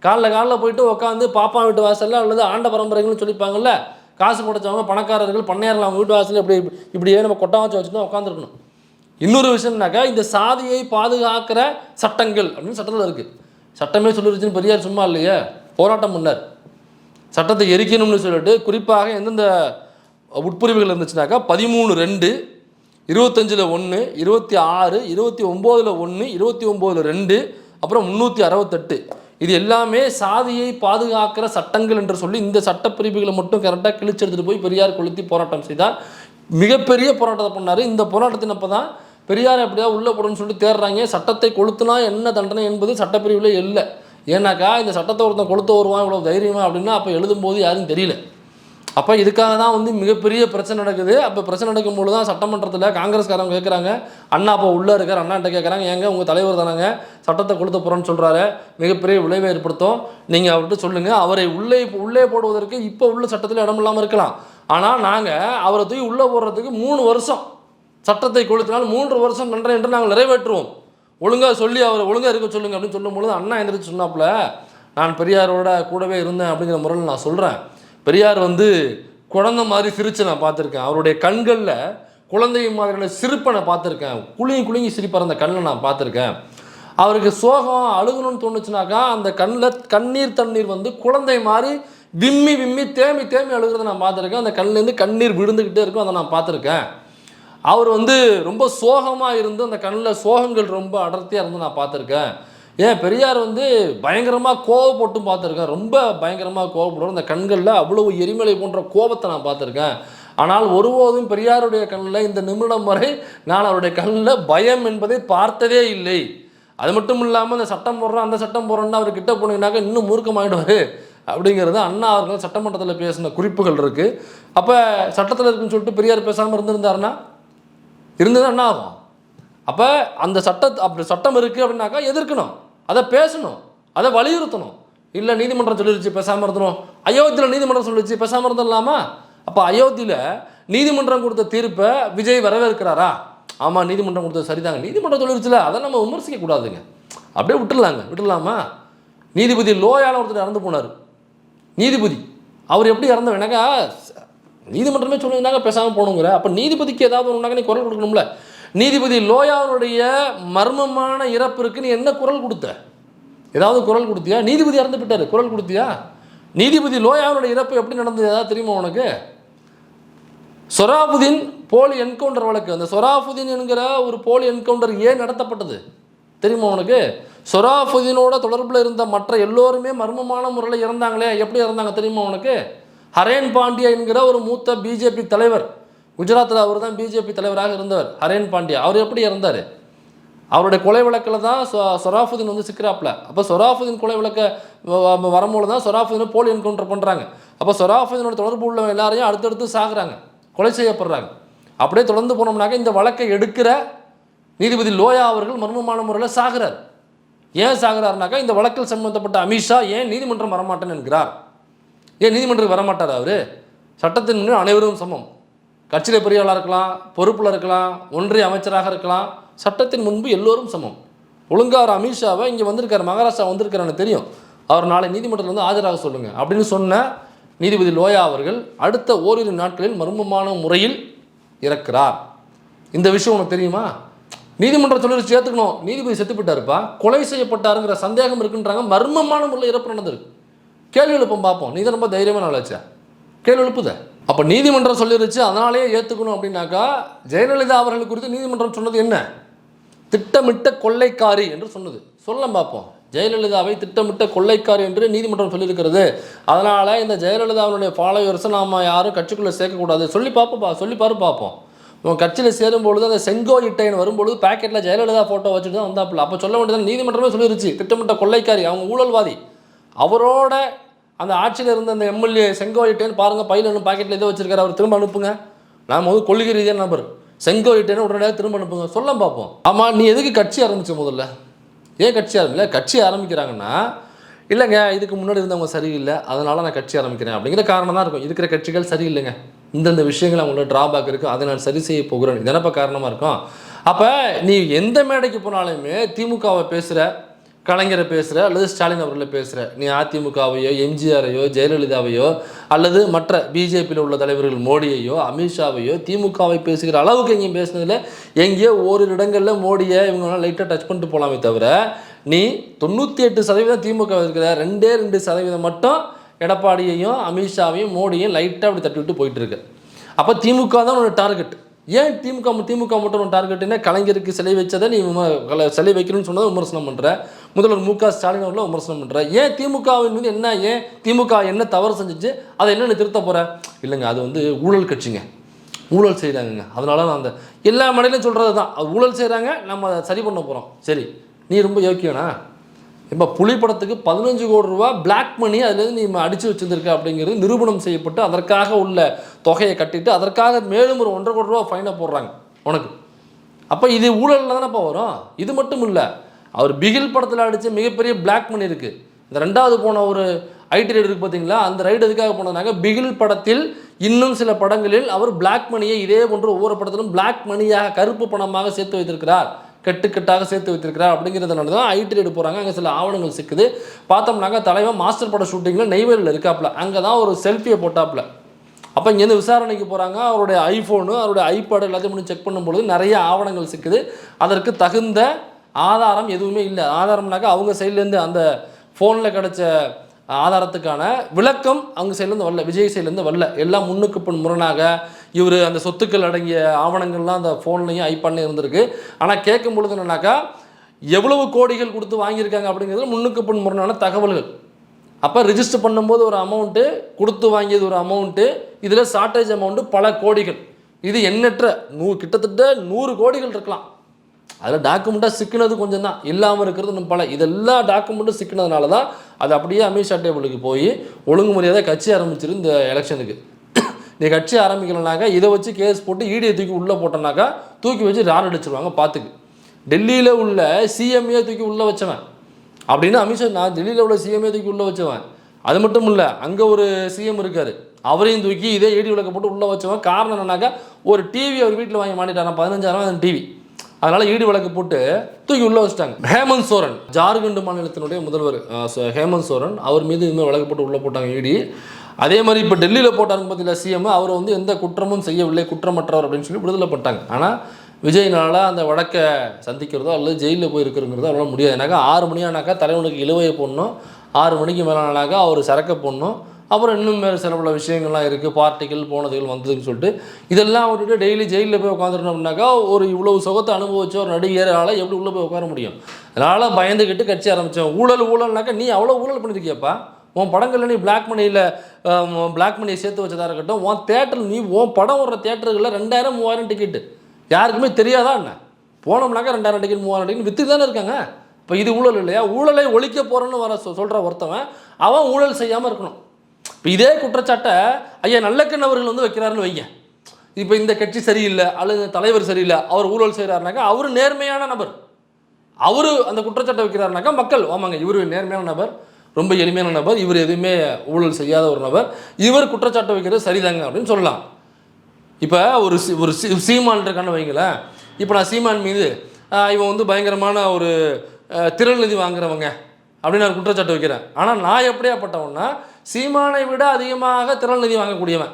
காலைல போயிட்டு உட்காந்து பாப்பா வீட்டு வாசலில் அல்லது ஆண்ட பரம்பரைகள்னு சொல்லிப்பாங்கல்ல, காசு படைச்சவங்க பணக்காரர்கள் பண்ணையார்கள் அவங்க வீட்டு வாசலில் இப்படியே நம்ம கொட்டா வச்சு வச்சுட்டு உட்காந்துருக்கணும். இன்னொரு விஷயம்னாக்கா இந்த சாதியை பாதுகாக்கிற சட்டங்கள் அப்படின்னு சட்டத்தில் இருக்குது. சட்டமே சொல்லிருச்சுன்னு பெரியார் சும்மா இல்லையே, போராட்டம் பண்ணார். சட்டத்தை எரிக்கணும்னு சொல்லிட்டு குறிப்பாக எந்தெந்த உட்பிரிவுகள் இருந்துச்சுனாக்கா 13(2), 25(1), 26, 29(1), 29(2), அப்புறம் 368, இது எல்லாமே சாதியை பாதுகாக்கிற சட்டங்கள் என்று சொல்லி இந்த சட்டப்பிரிவுகளை மட்டும் கரெக்டாக கிழிச்செடுத்துட்டு போய் பெரியார் கொளுத்தி போராட்டம் செய்தார். மிகப்பெரிய போராட்டத்தை பண்ணார். இந்த போராட்டத்தின் அப்போ தான் பெரியார் எப்படியா உள்ளே போடணும்னு சொல்லிட்டு தேடுறாங்க. சட்டத்தை கொளுத்துனா என்ன தண்டனை என்பது சட்டப்பிரிவில் இல்லை. ஏன்னாக்கா இந்த சட்டத்தை ஒருத்தன் கொளுத்த வருவான் இவ்வளோ தைரியமா அப்படின்னா அப்போ எழுதும்போது யாரும் தெரியல. அப்போ இதுக்காக தான் வந்து மிகப்பெரிய பிரச்சனை நடக்குது. அப்போ பிரச்சனை நடக்கும்போது தான் சட்டமன்றத்தில் காங்கிரஸ்காரங்க கேட்குறாங்க, அண்ணா அப்போ உள்ளே இருக்கார், அண்ணாட்ட கேட்குறாங்க, ஏங்க உங்கள் தலைவர் தானாங்க சட்டத்தை கொளுத்த போகிறோன்னு சொல்கிறாரு, மிகப்பெரிய விளைவை ஏற்படுத்தும், நீங்கள் அவர்கிட்ட சொல்லுங்கள், அவரை உள்ளே போடுவதற்கு இப்போ உள்ள சட்டத்தில் இடம் இல்லாமல் இருக்கலாம், ஆனால் நாங்கள் அவரை தூக்கி உள்ளே போடுறதுக்கு 3 வருஷம் சட்டத்தை கொளுத்தினால் 3 வருஷம் தண்டனை என்று நாங்கள் நிறைவேற்றுவோம், ஒழுங்காக சொல்லி அவரை ஒழுங்காக இருக்க சொல்லுங்கள் அப்படின்னு சொல்லும்பொழுது அண்ணா எந்திரிச்சு சொன்னாப்புல, நான் பெரியாரோட கூடவே இருந்தேன் அப்படிங்கிற முறையில் நான் சொல்கிறேன், பெரியார் வந்து குழந்தை மாதிரி சிரித்து நான் பார்த்துருக்கேன், அவருடைய கண்களில் குழந்தை மாதிரியான சிரிப்பை நான் பார்த்துருக்கேன், குலுங்கி சிரிப்பார் அந்த கண்ணில் நான் பார்த்துருக்கேன், அவருக்கு சோகம் அழுகணும்னு தோணுச்சுனாக்கா அந்த கண்ணில் தண்ணீர் வந்து குழந்தை மாதிரி விம்மி தேமி அழுகிறத நான் பார்த்துருக்கேன், அந்த கண்ணிலேருந்து கண்ணீர் விழுந்துக்கிட்டே இருக்கும், அதை நான் பார்த்துருக்கேன், அவர் வந்து ரொம்ப சோகமாக இருந்து அந்த கண்ணில் சோகங்கள் ரொம்ப அடர்த்தியாக இருந்து நான் பார்த்துருக்கேன், ஏன் பெரியார் வந்து பயங்கரமாக கோவப்பட்டும் பார்த்துருக்கேன், ரொம்ப பயங்கரமாக கோவப்படுவார், அந்த கண்களில் அவ்வளவு எரிமலை போன்ற கோபத்தை நான் பார்த்துருக்கேன், ஆனால் ஒருபோதும் பெரியாருடைய கண்ணில் இந்த நிமிடம் வரை நான் அவருடைய கண்ணில் பயம் என்பதை பார்த்ததே இல்லை. அது மட்டும் இல்லாமல் இந்த சட்டம் போடுறோம் அந்த சட்டம் போடுறோன்னா அவர் கிட்ட போனீங்கன்னாக்கா இன்னும் மூர்க்கமாகிடுவார் அப்படிங்கிறது அண்ணா அவர்கள் சட்டமன்றத்தில் பேசின குறிப்புகள் இருக்குது. அப்போ சட்டத்தில் இருக்குன்னு சொல்லிட்டு பெரியார் பேசாமல் இருந்திருந்தாருன்னா என்ன ஆகும்? அப்போ அந்த அப்படி சட்டம் இருக்குது அப்படின்னாக்கா எதிர்க்கணும், அதை பேசணும், அதை வலியுறுத்தணும். இல்லை நீதிமன்றம் சொல்லிருச்சு பேசாமல் இருந்தணும், அயோத்தியில் நீதிமன்றம் சொல்லிடுச்சு பேசாமல் இருந்துடலாமா? அப்போ அயோத்தியில் நீதிமன்றம் கொடுத்த தீர்ப்பை விஜய் வரவேற்கிறாரா? ஆமாம் நீதிமன்றம் கொடுத்தது சரிதாங்க, நீதிமன்றம் சொல்லிருச்சுல, அதை நம்ம விமர்சிக்கக்கூடாதுங்க, அப்படியே விட்டுடலாமா? நீதிபதி லோயால ஒருத்தர் இறந்து போனார், நீதிபதி அவர் எப்படி இறந்தவனாக்கா நீதிமன்றமே சொல்லுங்கனாக்கா பேசாமல் போகணுங்கிற, அப்போ நீதிபதிக்கு ஏதாவது ஒன்றாக்க நீ குரல் கொடுக்கணும்ல. நீதிபதி லோயாவுடைய மர்மமான இறப்பிற்கு நீ என்ன குரல் கொடுத்த? ஏதாவது குரல் கொடுத்தியா? நீதிபதி இறந்து போயிட்டாரு, குரல் கொடுத்தியா? நீதிபதி லோயாவுடைய இறப்பு எப்படி நடந்தது ஏதாவது தெரியுமா உனக்கு? சொராபுதீன் போலி என்கவுண்டர் வழக்கு, அந்த சொராபுதீன் என்கிற ஒரு போலி என்கவுண்டர் ஏன் நடத்தப்பட்டது தெரியுமா உனக்கு? சொராபுதீனோட தொடர்பில் இருந்த மற்ற எல்லோருமே மர்மமான முறையில் இறந்தாங்களே, எப்படி இறந்தாங்க தெரியுமா உனக்கு? ஹரேன் பாண்டியா என்கிற ஒரு மூத்த பிஜேபி தலைவர், குஜராத்தில் அவர் தான் பிஜேபி தலைவராக இருந்தவர் ஹரேன் பாண்டியா. அவர் எப்படி இறந்தார்? அவருடைய கொலை வழக்கில் தான் சொராஃபுதீன் வந்து சிக்கிறாப்ல. அப்போ சொராஃபுதீன் கொலை வழக்க வரும்போது தான் சொராஃபுதீனை போலி என்கவுண்டர் பண்ணுறாங்க. அப்போ சொராஃபுதீனோட தொடர்பு உள்ள எல்லாரையும் அடுத்தடுத்து சாகுறாங்க, கொலை செய்யப்படுறாங்க. அப்படியே தொடர்ந்து போனோம்னாக்க இந்த வழக்கை எடுக்கிற நீதிபதி லோயா அவர்கள் மர்மமான முறையில் சாகிறார். ஏன் சாகிறார்னாக்கா, இந்த வழக்கில் சம்பந்தப்பட்ட அமித்ஷா ஏன் நீதிமன்றம் வரமாட்டேன்னு என்கிறார். ஏன் நீதிமன்றத்துக்கு வரமாட்டார்? அவர் சட்டத்தின் முன்னே அனைவரும் சமம். கட்சியில் பெரியவளாக இருக்கலாம், பொறுப்பில் இருக்கலாம், ஒன்றிய அமைச்சராக இருக்கலாம், சட்டத்தின் முன்பு எல்லோரும் சமம். ஒழுங்கார் அமித்ஷாவை இங்கே வந்திருக்கார், மகாராஷ்டிரா வந்திருக்காருன்னு தெரியும், அவர் நாளை நீதிமன்றத்தில் வந்து ஆஜராக சொல்லுங்கள் அப்படின்னு சொன்ன நீதிபதி லோயா அவர்கள் அடுத்த ஓரிரு நாட்களில் மர்மமான முறையில் இறக்கிறார். இந்த விஷயம் உனக்கு தெரியுமா? நீதிமன்றம் சொல்லிட்டு சேர்த்துக்கணும், நீதிபதி செத்து போயிட்டாருப்பா, கொலை செய்யப்பட்டாருங்கிற சந்தேகம் இருக்குன்றாங்க, மர்மமான முறையில் இறப்பு நடந்திருக்கு. கேள்வி எழுப்பம் பார்ப்போம். நீ தான் ரொம்ப தைரியமாக நாளாச்சா கேள்வி எழுப்புத. அப்போ நீதிமன்றம் சொல்லிருச்சு, அதனாலே ஏற்றுக்கணும் அப்படின்னாக்கா, ஜெயலலிதா அவர்கள் குறித்து நீதிமன்றம் சொன்னது என்ன? திட்டமிட்ட கொள்ளைக்காரி என்று சொன்னது. சொல்ல பார்ப்போம். ஜெயலலிதாவை திட்டமிட்ட கொள்ளைக்காரி என்று நீதிமன்றம் சொல்லியிருக்கிறது. அதனால் இந்த ஜெயலலிதாவுடைய ஃபாலோவர்ஸை நாம் யாரும் கட்சிக்குள்ளே சேர்க்கக்கூடாது சொல்லி பார்ப்போம். உங்கள் கட்சியில் சேரும்பொழுது அந்த செங்கோ இட்டையன் வரும்பொழுது பேக்கெட்டில் ஜெயலலிதா ஃபோட்டோ வச்சுட்டு தான் வந்தாப்புல. அப்போ சொல்ல வேண்டியது நீதிமன்றமே சொல்லிருச்சு, திட்டமிட்ட கொள்ளைக்காரி, அவங்க ஊழல்வாதி. அவரோட அந்த ஆட்சியில் இருந்த அந்த எம்எல்ஏ செங்கோ இட்டையன் பாருங்கள், பையில் ஒன்று பாக்கெட்டில் ஏதோ வச்சிருக்காரு, அவர் திரும்ப அனுப்புங்க. நாம் வந்து கொள்கை ரீதியான நபர், செங்கோ இட்டையன் உடனடியாக திரும்ப அனுப்புங்க. சொல்ல பார்ப்போம். ஆமாம், நீ எதுக்கு கட்சி ஆரம்பிச்ச? முதல்ல ஏன் கட்சி ஆரம்பிக்கல? கட்சி ஆரம்பிக்கிறாங்கன்னா, இல்லைங்க இதுக்கு முன்னாடி இருந்தவங்க சரியில்லை, அதனால் நான் கட்சி ஆரம்பிக்கிறேன் அப்படிங்கிற காரணம் தான் இருக்கும். இருக்கிற கட்சிகள் சரியில்லைங்க, இந்தந்த விஷயங்கள் அவங்களோட ட்ராபேக் இருக்குது, அதை நான் சரி செய்ய போகிறேன், இதனப்போ காரணமாக இருக்கும். அப்போ நீ எந்த மேடைக்கு போனாலுமே திமுகவை பேசுகிற, கலைஞரை பேசுகிற, அல்லது ஸ்டாலின் அவர்களை பேசுகிற, நீ அதிமுகவையோ எம்ஜிஆரையோ ஜெயலலிதாவையோ அல்லது மற்ற பிஜேபியில் உள்ள தலைவர்கள் மோடியையோ அமித்ஷாவையோ திமுகவை பேசுகிற அளவுக்கு எங்கேயும் பேசுனதில் எங்கேயோ ஓரிரு இடங்களில் மோடியை இவங்களாம் லைட்டாக டச் பண்ணிட்டு போகலாமே தவிர, நீ 98% திமுக இருக்கிற 2% மட்டும் எடப்பாடியையும் அமித்ஷாவையும் மோடியையும் லைட்டாக அப்படி தட்டி விட்டு போயிட்டு இருக்கு. அப்போ திமுக தான் உன்னோட டார்கெட். ஏன் திமுக மட்டும் ஒரு டார்கெட்டுன்னா, கலைஞருக்கு சிலை வச்சதை நீ சிலை வைக்கணும்னு சொன்னதை விமர்சனம் பண்ணுற, முதல்வர் மு.க. ஸ்டாலின் அவர்களை விமர்சனம் பண்ணுற. ஏன் திமுகவின் மீது என்ன, ஏன் திமுக என்ன தவறு செஞ்சிச்சு, அதை என்னென்னு திருத்த போகிற? இல்லைங்க அது வந்து ஊழல் கட்சிங்க, ஊழல் செய்கிறாங்கங்க, அதனால நான் அந்த எல்லா மடையிலும் சொல்கிறது தான், அது ஊழல் செய்கிறாங்க, நம்ம அதை சரி பண்ண போகிறோம். சரி, நீ ரொம்ப யோக்கியனா? இப்போ புலி படத்துக்கு 15 கோடி ரூபா பிளாக் மணி அதுலேருந்து நீ அடித்து வச்சுருக்க அப்படிங்கிறது நிரூபணம் செய்யப்பட்டு அதற்காக உள்ள தொகையை கட்டிட்டு அதற்காக மேலும் ஒரு 1.5 கோடி ரூபா ஃபைனை போடுறாங்க உனக்கு. அப்போ இது ஊழலில் தானேப்பா வரும். இது மட்டும் இல்லை, அவர் பிகில் படத்தில் அடித்த மிகப்பெரிய பிளாக் மணி இருக்குது. இந்த 2வது போன ஒரு ஐடி ரைடு இருக்குது பார்த்தீங்களா, அந்த ரைடு எதுக்காக போனதுனாக்க, பிகில் படத்தில் இன்னும் சில படங்களில் அவர் பிளாக் மணியை இதே போன்று ஒவ்வொரு படத்திலும் பிளாக் மணியாக கருப்பு பணமாக சேர்த்து வைத்திருக்கிறார், கட்டுக்கட்டாக சேர்த்து வைத்திருக்கிறார். அப்படிங்கிறதுனால தான் ஐடி ரைடு போகிறாங்க. அங்கே சில ஆவணங்கள் சிக்குது. பார்த்தோம்னாக்கா தலைவன் மாஸ்டர் பட ஷூட்டிங்கில் நெய்வேலியில் இருக்காப்புல, அங்கே தான் ஒரு செல்ஃபியை போட்டாப்புல. அப்போ இங்கேருந்து விசாரணைக்கு போகிறாங்க. அவருடைய ஐஃபோனு, அவருடைய ஐபேடு எல்லாத்தையும் முடிஞ்சு செக் பண்ணும்பொழுது நிறைய ஆவணங்கள் சிக்குது. அதற்கு தகுந்த ஆதாரம் எதுவுமே இல்லை. ஆதாரம்னாக்கா அவங்க சைட்லேருந்து அந்த ஃபோனில் கிடச்ச ஆதாரத்துக்கான விளக்கம் அவங்க சைட்லேருந்து வரல, விஜய் சைட்லேருந்து வரல. எல்லாம் முன்னுக்கு பின் முரணாக இவர் அந்த சொத்துக்கள் அடங்கிய ஆவணங்கள்லாம் அந்த ஃபோன்லையும் ஐபேட்லையும் இருந்திருக்கு. ஆனால் கேட்கும் பொழுது என்னன்னாக்கா, எவ்வளவு கோடிகள் கொடுத்து வாங்கியிருக்காங்க அப்படிங்கிறது முன்னுக்கு பின் முரணான தகவல்கள். அப்போ ரிஜிஸ்டர் பண்ணும்போது ஒரு அமௌண்ட்டு, கொடுத்து வாங்கியது ஒரு அமௌண்ட்டு, இதில் ஷார்ட்டேஜ் அமௌண்ட்டு பல கோடிகள். இது எண்ணற்ற கிட்டத்தட்ட 100 கோடிகள் இருக்கலாம். அதில் டாக்குமெண்ட்டாக சிக்கினது கொஞ்சம் தான், இல்லாமல் இருக்கிறது இன்னும் பல. இதெல்லாம் டாக்குமெண்ட்டும் சிக்கினதுனால தான் அது அப்படியே அமித்ஷா டேபிளுக்கு போய் ஒழுங்குமுறையாக கட்சி ஆரம்பிச்சிரு. இந்த எலெக்ஷனுக்கு நீ கட்சி ஆரம்பிக்கலனாக்கா இதை வச்சு கேஸ் போட்டு ஈடியை தூக்கி உள்ளே போட்டோன்னாக்கா தூக்கி வச்சு ரார் அடிச்சிருவாங்க. பார்த்துக்கு. டெல்லியில் உள்ள சிஎம்ஏ தூக்கி உள்ளே வச்சவன் அப்படின்னு அமித்ஷா, நான் டெல்லியில் உள்ள சிஎம்ஏ தூக்கி உள்ளே வச்சவன். அது மட்டும் இல்லை, அங்கே ஒரு சிஎம் இருக்கார், அவரையும் தூக்கி இதே ஈடி விளக்க போட்டு உள்ளே வச்சவன். காரணம் என்னன்னாக்கா, ஒரு டிவி அவர் வீட்டில் வாங்கி மாட்டிட்டாங்க, 15,000 அந்த டிவி. அதனால் ஈடி வழக்கு போட்டு தூக்கி உள்ளே வச்சிட்டாங்க. ஹேமந்த் சோரன், ஜார்க்கண்ட் மாநிலத்தினுடைய முதல்வர் ஹேமந்த் சோரன், அவர் மீது இன்னும் வழக்கு போட்டு உள்ளே போட்டாங்க ஈடி. அதே மாதிரி இப்போ டெல்லியில் போட்டாருங்க பார்த்தீங்களா சிஎம், அவர் வந்து எந்த குற்றமும் செய்யவில்லை, குற்றமற்றவர் அப்படின்னு சொல்லி விடுதலை பண்ணிட்டாங்க. ஆனால் விஜய்னால அந்த வழக்கை சந்திக்கிறதோ அல்லது ஜெயிலில் போய் இருக்கிறங்கிறதோ அவரால் முடியாது. ஏன்னாக்கா 6 மணி ஆனாக்கா தலைவனுக்கு இழுவையை போடணும், 6 மணிக்கு மேலே ஆனாக்கா அவர் சரக்கை போடணும், அப்புறம் இன்னும் வேறு சில பல விஷயங்கள்லாம் இருக்குது, பார்ட்டிகள் போனதுகள் வந்ததுன்னு சொல்லிட்டு இதெல்லாம் விட்டுட்டு டெய்லி ஜெயிலில் போய் உட்காந்துருந்தோம் அப்படின்னாக்கா ஒரு இவ்வளவு சுகத்தை அனுபவிச்ச ஒரு நடிகரால் எப்படி உள்ளே போய் உட்கார முடியும்? அதனால் பயந்துக்கிட்டு கட்சி ஆரம்பித்தோம். ஊழல்னாக்கா நீ அவ்வளோ ஊழல் பண்ணியிருக்கியப்பா. உன் படங்களில் நீ பிளாக் மணியை சேர்த்து வச்சதாக இருக்கட்டும், உன் தேட்டர் நீ உன் படம் வர்ற தேட்டர்களில் 2000-3000 டிக்கெட்டு யாருக்குமே தெரியாதா என்ன? போனோம்னாக்கா 2000 டிக்கெட் 3000 டிக்கெட் விற்று தானே இருக்காங்க. இப்போ இது ஊழல் இல்லையா? ஊழலை ஒழிக்க போகிறேன்னு சொல்கிற ஒருத்தவன் அவன் ஊழல் செய்யாமல் இருக்கணும். இப்போ இதே குற்றச்சாட்டை ஐயா நல்லக்கண் அவர்கள் வந்து வைக்கிறாருன்னு வைங்க. இப்போ இந்த கட்சி சரியில்லை அல்லது இந்த தலைவர் சரியில்லை, அவர் ஊழல் செய்கிறாருனாக்கா அவர் நேர்மையான நபர், அவர் அந்த குற்றச்சாட்டை வைக்கிறாருனாக்கா மக்கள் ஆமாங்க இவர் நேர்மையான நபர், ரொம்ப எளிமையான நபர், இவர் எதுவுமே ஊழல் செய்யாத ஒரு நபர், இவர் குற்றச்சாட்டு வைக்கிறது சரிதாங்க அப்படின்னு சொல்லலாம். இப்போ ஒரு சீமான் இருக்கான்னு வைங்களேன். இப்போ நான் சீமான் மீது இவன் வந்து பயங்கரமான ஒரு திரள் நிதி வாங்குறவங்க அப்படின்னு நான் குற்றச்சாட்டு வைக்கிறேன். ஆனால் நான் எப்படியாப்பட்டவன்னா சீமானை விட அதிகமாக திரள் நிதி வாங்கக்கூடியவன்,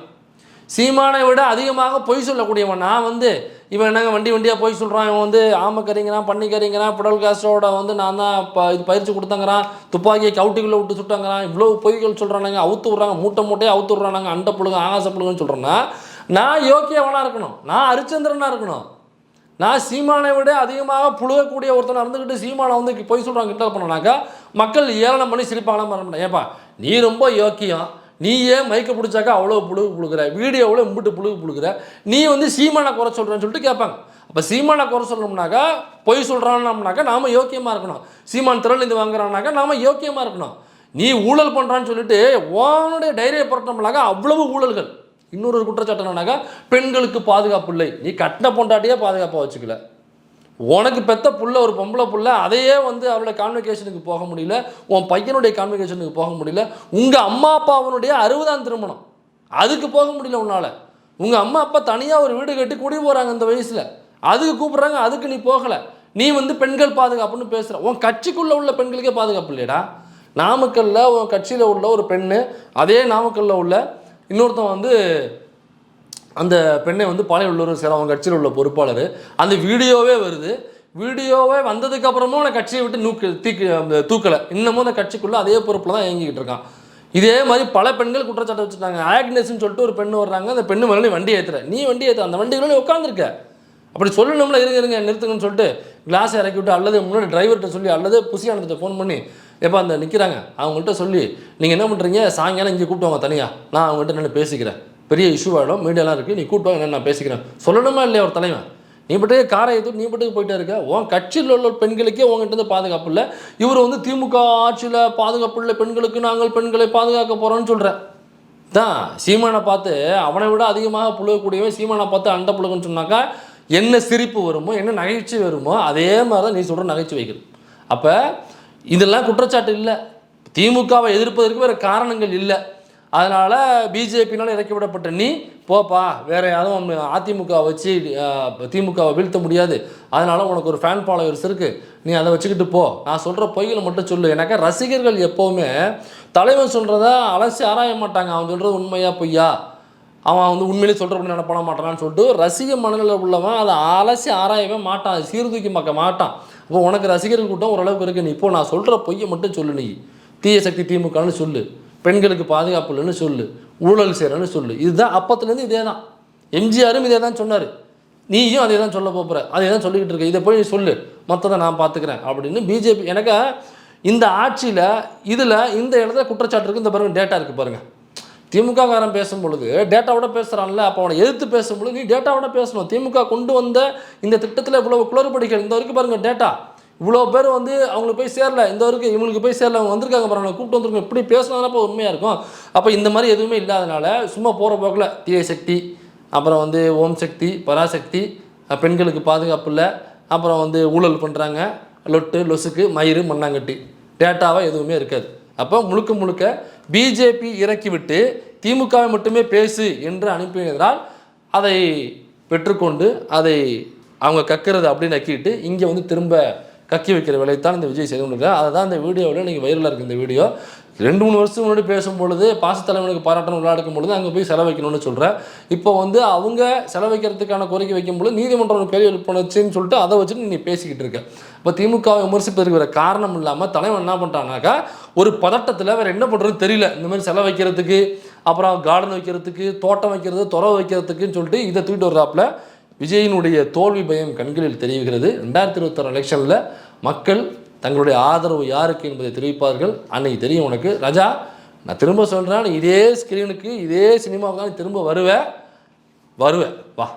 சீமானை விட அதிகமாக பொய் சொல்லக்கூடியவன். நான் வந்து இவன் என்னங்க வண்டியாக பொய் சொல்கிறான், இவன் வந்து ஆமக்கறிங்கிறான், பண்ணிக்கறிங்கிறான், புடல் காஸ்டரோட வந்து நான் தான் இது பயிற்சி கொடுத்தங்கிறான், துப்பாக்கியை கவுட்டிக்குள்ளே விட்டு சுட்டாங்கிறான், இவ்வளோ பொய்கள் சொல்கிறானாங்க, அவுத்து விட்றாங்க, மூட்டையாக அவுத்து விட்றானாங்க, அண்டை புழுங்க ஆகாச புழுங்கன்னு சொல்கிறேன்னா நான் யோக்கியவனாக இருக்கணும், நான் ஹரிச்சந்திரனாக இருக்கணும். நான் சீமானை விட அதிகமாக புழுகக்கூடிய ஒருத்தனை இருந்துக்கிட்டு சீமானை வந்து பொய் சொல்கிறாங்க கிண்டல் பண்ணனாக்கா மக்கள் ஏளனம் பண்ணி சிரிப்பாங்களாம். ஏப்பா நீ ரொம்ப யோக்கியம், நீ ஏன் மைக்க பிடிச்சாக்கா அவ்வளோ புழுகுற, வீடியோவில் இம்பிட்டு புழுகுற, நீ வந்து சீமானை குறை சொல்கிறேன்னு சொல்லிட்டு கேட்பாங்க. அப்போ சீமானை குறை சொல்லணும்னாக்கா பொய் சொல்கிறான்னாக்கா நாம் யோக்கியமாக இருக்கணும், சீமான் திரள் இது வாங்குறான்னாக்கா நாம் யோக்கியமாக இருக்கணும். நீ ஊழல் பண்ணுறான்னு சொல்லிட்டு உன்னுடைய டைரியை புரட்டினோம்னாக்கா அவ்வளவு ஊழல்கள். இன்னொரு குற்றச்சாட்டு என்னன்னாக்கா பெண்களுக்கு பாதுகாப்பு இல்லை, நீ கட்டின பொண்டாட்டியே பாதுகாப்பாக வச்சுக்கல, உனக்கு பெத்த புள்ள ஒரு பொம்பளை புள்ள அதையே வந்து அவளோட கான்வெகேஷனுக்கு போக முடியல, உன் பையனுடைய கான்வெகேஷனுக்கு போக முடியல, உங்கள் அம்மா அப்பாவனுடைய 60ஆம் திருமணம் அதுக்கு போக முடியல உன்னால், உங்கள் அம்மா அப்பா தனியாக ஒரு வீடு கட்டி குடி போகிறாங்க இந்த வயசில், அதுக்கு கூப்பிட்றாங்க, அதுக்கு நீ போகலை, நீ வந்து பெண்கள் பாதுகாப்புன்னு பேசுகிற. உன் கட்சிக்குள்ளே உள்ள பெண்களுக்கே பாதுகாப்பு இல்லையடா. நாமக்கல்ல உன் கட்சியில் உள்ள ஒரு பெண்ணு, அதே நாமக்கல்ல உள்ள இன்னொருத்தன் வந்து அந்த பெண்ணை வந்து பாளையநல்லூர் சேர அவங்க கட்சியில் உள்ள பொறுப்பாளர், அந்த வீடியோவே வருது, வீடியோவே வந்ததுக்கப்புறமும் அந்த கட்சியை விட்டு தூக்கலை, இன்னமும் அந்த கட்சிக்குள்ளே அதே பொறுப்பில் தான் இயங்கிக்கிட்டு இருக்கான். இதே மாதிரி பல பெண்கள் குற்றச்சாட்டு வச்சுட்டாங்க. ஆக்னஸ்ன்னு சொல்லிட்டு ஒரு பெண்ணு வர்றாங்க, அந்த பெண்ணு மேலே வண்டி ஏற்றுற, நீ வண்டி ஏற்ற, அந்த வண்டிக்குள்ளே உட்காந்துருக்க, அப்படி சொல்லணும்ல, இருங்க நிறுத்துங்கன்னு சொல்லிட்டு கிளாஸை இறக்கி விட்டு அல்லது முன்னாடி டிரைவர்கிட்ட சொல்லி அல்லது புசியானத்தை ஃபோன் பண்ணி எப்போ அந்த நிற்கிறாங்க அவங்கள்ட்ட சொல்லி நீங்கள் என்ன பண்ணுறீங்க சாயங்காலம் இங்கே கூப்பிட்டு வாங்க தனியாக, நான் அவங்கள்ட்ட நின்று பேசிக்கிறேன், பெரிய இஷ்யூ ஆகிடும், மீடியாலாம் இருக்குது, நீ கூப்பிட்டு வாங்க நான் பேசிக்கிறேன் சொல்லணுமா இல்லையா ஒரு தலைவன்? நீ பட்டுக்கு காரை ஏற்று நீ பட்டுக்கு போயிட்டே இருக்க. உன் கட்சியில் உள்ள பெண்களுக்கே உங்ககிட்ட இருந்து பாதுகாப்பு இல்லை. இவர் வந்து திமுக ஆட்சியில் பாதுகாப்பு இல்லை பெண்களுக்கு, நாங்கள் பெண்களை பாதுகாக்க போகிறோன்னு சொல்கிறேன். தான் சீமானை பார்த்து அவனை விட அதிகமாக புழுகக்கூடியவன் சீமானை பார்த்து அண்டை புழுகுன்னு சொன்னாக்கா என்ன சிரிப்பு வருமோ, என்ன நகைச்சுவை வருமோ, அதே மாதிரி தான் நீ சொல்கிற நகைச்சுவைகள். அப்போ இதெல்லாம் குற்றச்சாட்டு இல்லை, திமுகவை எதிர்ப்பதற்கு வேறு காரணங்கள் இல்லை. அதனால் பிஜேபினால் இறக்கி விடப்பட்ட நீ போப்பா, வேறு யாரும் அதிமுக வச்சு திமுகவை வீழ்த்த முடியாது, அதனால் உனக்கு ஒரு ஃபேன் ஃபாலோவர்ஸ் இருக்குது, நீ அதை வச்சுக்கிட்டு போ, நான் சொல்கிற பொய்களை மட்டும் சொல்லு. ஏன்னாக்கா ரசிகர்கள் எப்போவுமே தலைவன் சொல்கிறத அலசி ஆராய மாட்டாங்க, அவன் சொல்கிறது உண்மையா பொய்யா, அவன் வந்து உண்மையிலே சொல்கிறப்படி நினைப்பட மாட்டானான்னு சொல்லிட்டு ரசிக மனநிலை உள்ளவன் அதை அலசி ஆராயவே மாட்டான், அதை சீர்தூக்கி பார்க்க மாட்டான். அப்போ உனக்கு ரசிகர்கள் கூட்டம் ஓரளவுக்கு இருக்குது, நீ இப்போ நான் சொல்கிற பொய்யை மட்டும் சொல்லு, நீ தீய சக்தி திமுகன்னு சொல்லு, பெண்களுக்கு பாதுகாப்பு இல்லைன்னு சொல்லு, ஊழல் செய்கிறேன்னு சொல்லு. இதுதான் அப்பத்துலேருந்து இதே தான், எம்ஜிஆரும் இதே தான் சொன்னார், நீயும் அதே தான் சொல்ல போகிற, அதே தான் சொல்லிக்கிட்டு இருக்க, இதை போய் சொல்லு, மற்றதை நான் பார்த்துக்கிறேன் அப்படின்னு பிஜேபி. எனக்கு இந்த ஆட்சியில் இதில் இந்த இடத்துல குற்றச்சாட்டு இருக்குது. இந்த பாருங்கள் டேட்டா இருக்குது பாருங்கள், திமுககாரன் பேசும்பொழுது டேட்டாவோட பேசுகிறான்ல, அப்போ அவனை எதிர்த்து பேசும்பொழுது நீ டேட்டாவோட பேசணும். திமுக கொண்டு வந்த இந்த திட்டத்தில் இவ்வளோ குளறுபடிகள், இந்த வரைக்கும் பாருங்கள் டேட்டா, இவ்வளோ பேர் வந்து அவங்களுக்கு போய் சேரல, இந்த வரைக்கும் இவங்களுக்கு போய் சேரல, அவங்க வந்திருக்காங்க பாருங்க, கூப்பிட்டு வந்துருக்கோம், இப்படி பேசினாதானப்போ உண்மையாக இருக்கும். அப்போ இந்த மாதிரி எதுவுமே இல்லாதனால சும்மா போகிற போக்கில் தீய சக்தி, அப்புறம் வந்து ஓம் சக்தி பராசக்தி, பெண்களுக்கு பாதுகாப்பு இல்லை, அப்புறம் வந்து ஊழல் பண்ணுறாங்க, லொட்டு லொசுக்கு மயிறு மண்ணாங்கட்டி, டேட்டாவாக எதுவுமே இருக்காது. அப்போ முழுக்க முழுக்க பிஜேபி இறக்கிவிட்டு திமுகவை மட்டுமே பேசு என்று அனுப்பியதால் அதை பெற்றுக்கொண்டு அதை அவங்க கக்கிறது அப்படின்னு நக்கிட்டு இங்கே வந்து திரும்ப கக்கி வைக்கிற வேலையைத்தான் இந்த விஜய் செய்து கொண்டிருக்காரு. அதை தான் இந்த வீடியோவில் நீங்கள் வைரலாக இருக்குது. இந்த வீடியோ 2-3 வருஷத்துக்கு முன்னாடி பேசும்பொழுது பாசத்தலைவனுக்கு பாராட்டணும் விளையாடுக்கும் பொழுது அங்கே போய் செலவைக்கணும்னு சொல்கிறேன். இப்போ வந்து அவங்க செலவைக்கிறதுக்கான கோரிக்கை வைக்கும்போது நீதிமன்றம் கேள்வி எழுப்பினுச்சுன்னு சொல்லிட்டு அதை வச்சுட்டு நீ பேசிக்கிட்டு இருக்க. இப்போ திமுகவை விமர்சிப்பதற்கு வேறு காரணம் இல்லாமல் தலைவன் என்ன பண்ணிட்டானாக்கா ஒரு பதட்டத்தில் வேறு என்ன பண்ணுறதுன்னு தெரியல. இந்த மாதிரி செலவு வைக்கிறதுக்கு, அப்புறம் கார்டன் வைக்கிறதுக்கு, தோட்டம் வைக்கிறது, துறவு வைக்கிறதுக்குன்னு சொல்லிட்டு இதை தூக்கிட்டு வர்றாப்புல. விஜயினுடைய தோல்வி பயம் கண்களில் தெரிவிக்கிறது. 2026 எலெக்ஷனில் மக்கள் தங்களுடைய ஆதரவு யாருக்கு என்பதை தெரிவிப்பார்கள். அன்னைக்கு தெரியும் உனக்கு. ராஜா, நான் திரும்ப சொல்கிறேன், இதே ஸ்க்ரீனுக்கு இதே சினிமாவுக்கு தான் திரும்ப வருவேன். வா.